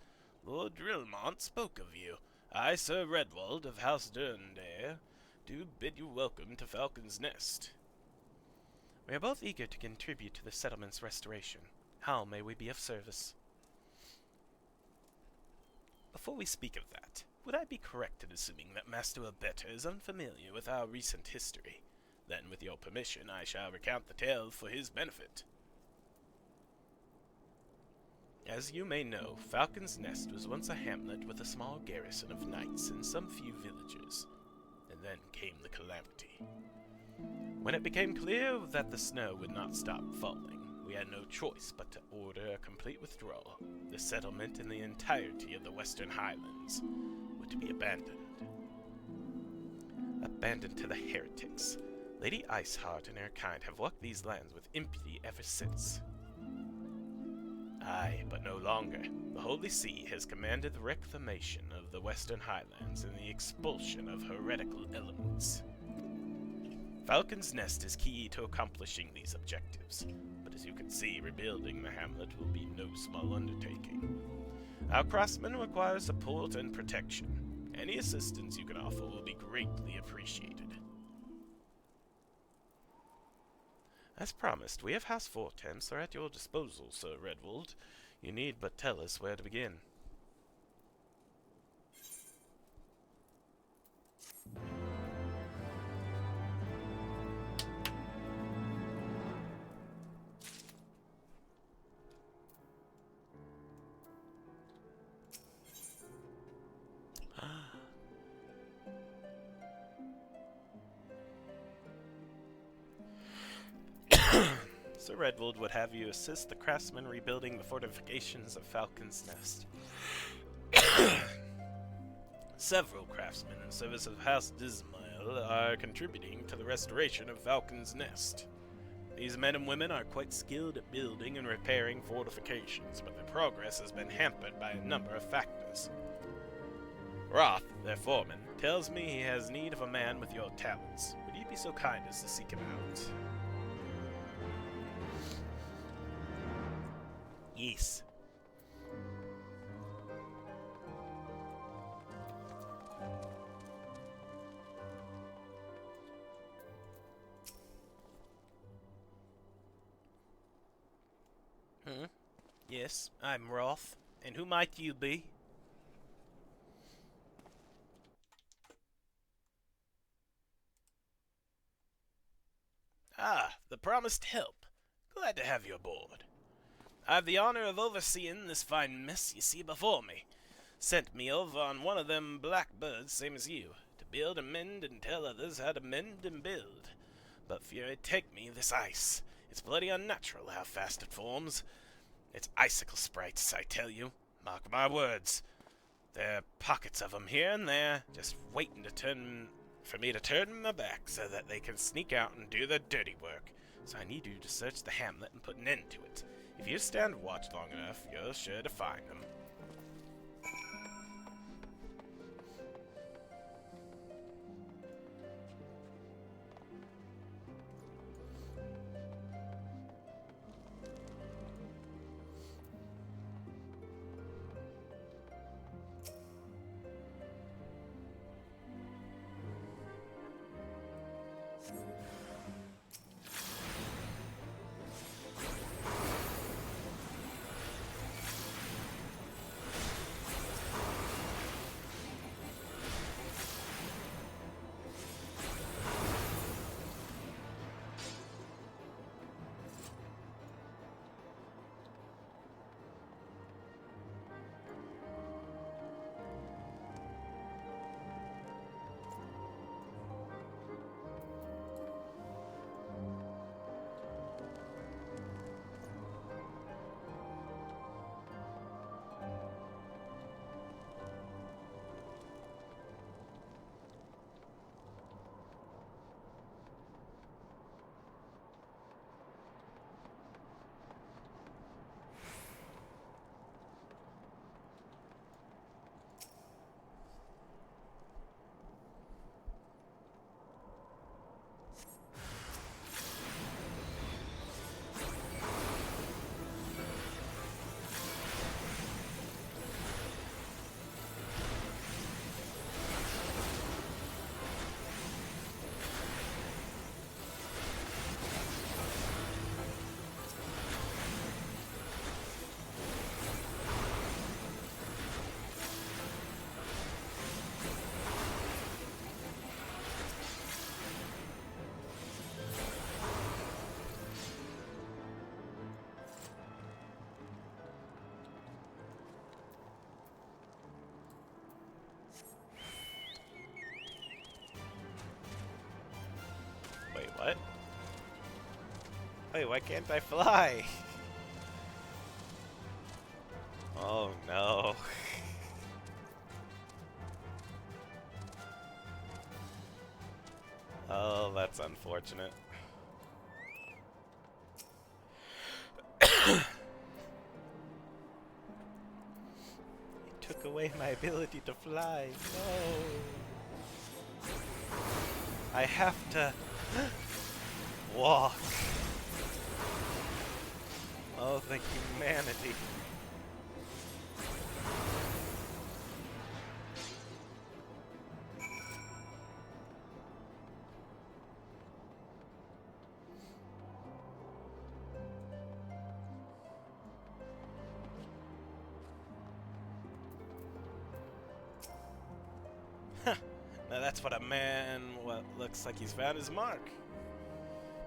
Lord Drillmont spoke of you. I, Sir Redwold of House Durndair, do bid you welcome to Falcon's Nest. We are both eager to contribute to the settlement's restoration. How may we be of service? Before we speak of that, would I be correct in assuming that Master Abeta is unfamiliar with our recent history? Then, with your permission, I shall recount the tale for his benefit. As you may know, Falcon's Nest was once a hamlet with a small garrison of knights and some few villagers. And then came the calamity. When it became clear that the snow would not stop falling, we had no choice but to order a complete withdrawal. The settlement and the entirety of the Western Highlands were to be abandoned. Abandoned to the heretics. Lady Iceheart and her kind have walked these lands with impunity ever since. Aye, but no longer. The Holy See has commanded the reclamation of the Western Highlands and the expulsion of heretical elements. Falcon's Nest is key to accomplishing these objectives, but as you can see, rebuilding the hamlet will be no small undertaking. Our craftsmen require support and protection. Any assistance you can offer will be greatly appreciated. As promised, we of House Fortemps are at your disposal, Sir Redwold. You need but tell us where to begin. Sir Redwold would have you assist the craftsmen rebuilding the fortifications of Falcon's Nest. Several craftsmen in service of House Dismail are contributing to the restoration of Falcon's Nest. These men and women are quite skilled at building and repairing fortifications, but their progress has been hampered by a number of factors. Roth, their foreman, tells me he has need of a man with your talents. Would you be so kind as to seek him out? Yes. Yes, I'm Roth. And who might you be? Ah, the promised help. Glad to have you aboard. I have the honor of overseeing this fine mess you see before me. Sent me over on one of them blackbirds, same as you, to build and mend and tell others how to mend and build. But fury take me, this ice. It's bloody unnatural how fast it forms. It's icicle sprites, I tell you. Mark my words. There are pockets of 'em here and there, just waiting for me to turn my back so that they can sneak out and do their dirty work. So I need you to search the hamlet and put an end to it. If you stand watch long enough, you're sure to find them. Wait, why can't I fly? Oh no. Oh, that's unfortunate. It took away my ability to fly. No. I have to walk. Oh, the humanity. Now that's what a man looks like he's found his mark.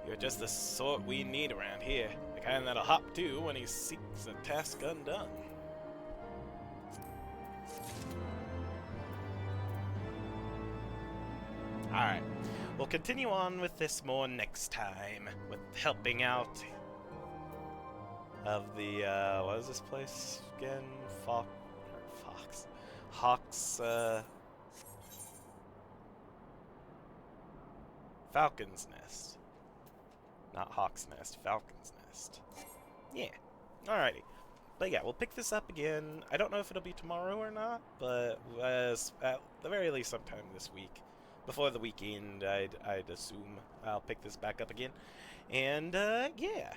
You're just the sort we need around here. The kind that'll hop too when he seeks a task undone. Alright, we'll continue on with this more next time, with helping out of the, what is this place again? Hawk's, Falcon's Nest. Not Hawk's Nest, Falcon's Nest. Yeah, alrighty. But yeah, we'll pick this up again. I don't know if it'll be tomorrow or not, but at the very least sometime this week. Before the weekend, I'd assume I'll pick this back up again. And, yeah.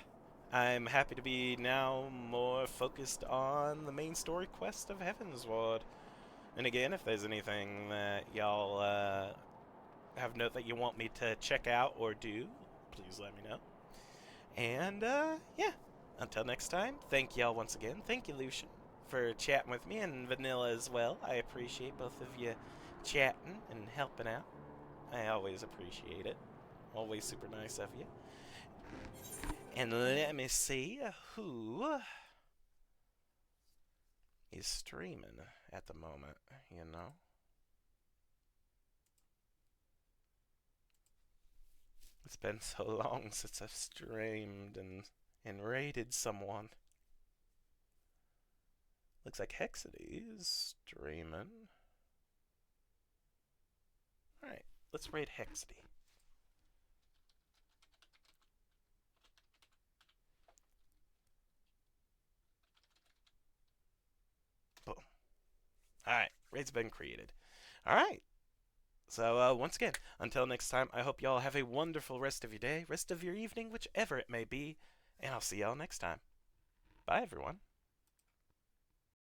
I'm happy to be now more focused on the main story quest of Heavensward. And again, if there's anything that y'all have note that you want me to check out or do, please let me know. And, yeah. Until next time, thank y'all once again. Thank you, Lucian, for chatting with me, and Vanilla as well. I appreciate both of you chatting and helping out. I always appreciate it. Always super nice of you. And let me see who is streaming at the moment, you know? It's been so long since I've streamed and raided someone. Looks like Hexity is streaming. Alright, let's raid Hexity. Boom. Alright, raid's been created. Alright. So, once again, until next time, I hope y'all have a wonderful rest of your day, rest of your evening, whichever it may be, and I'll see y'all next time. Bye, everyone.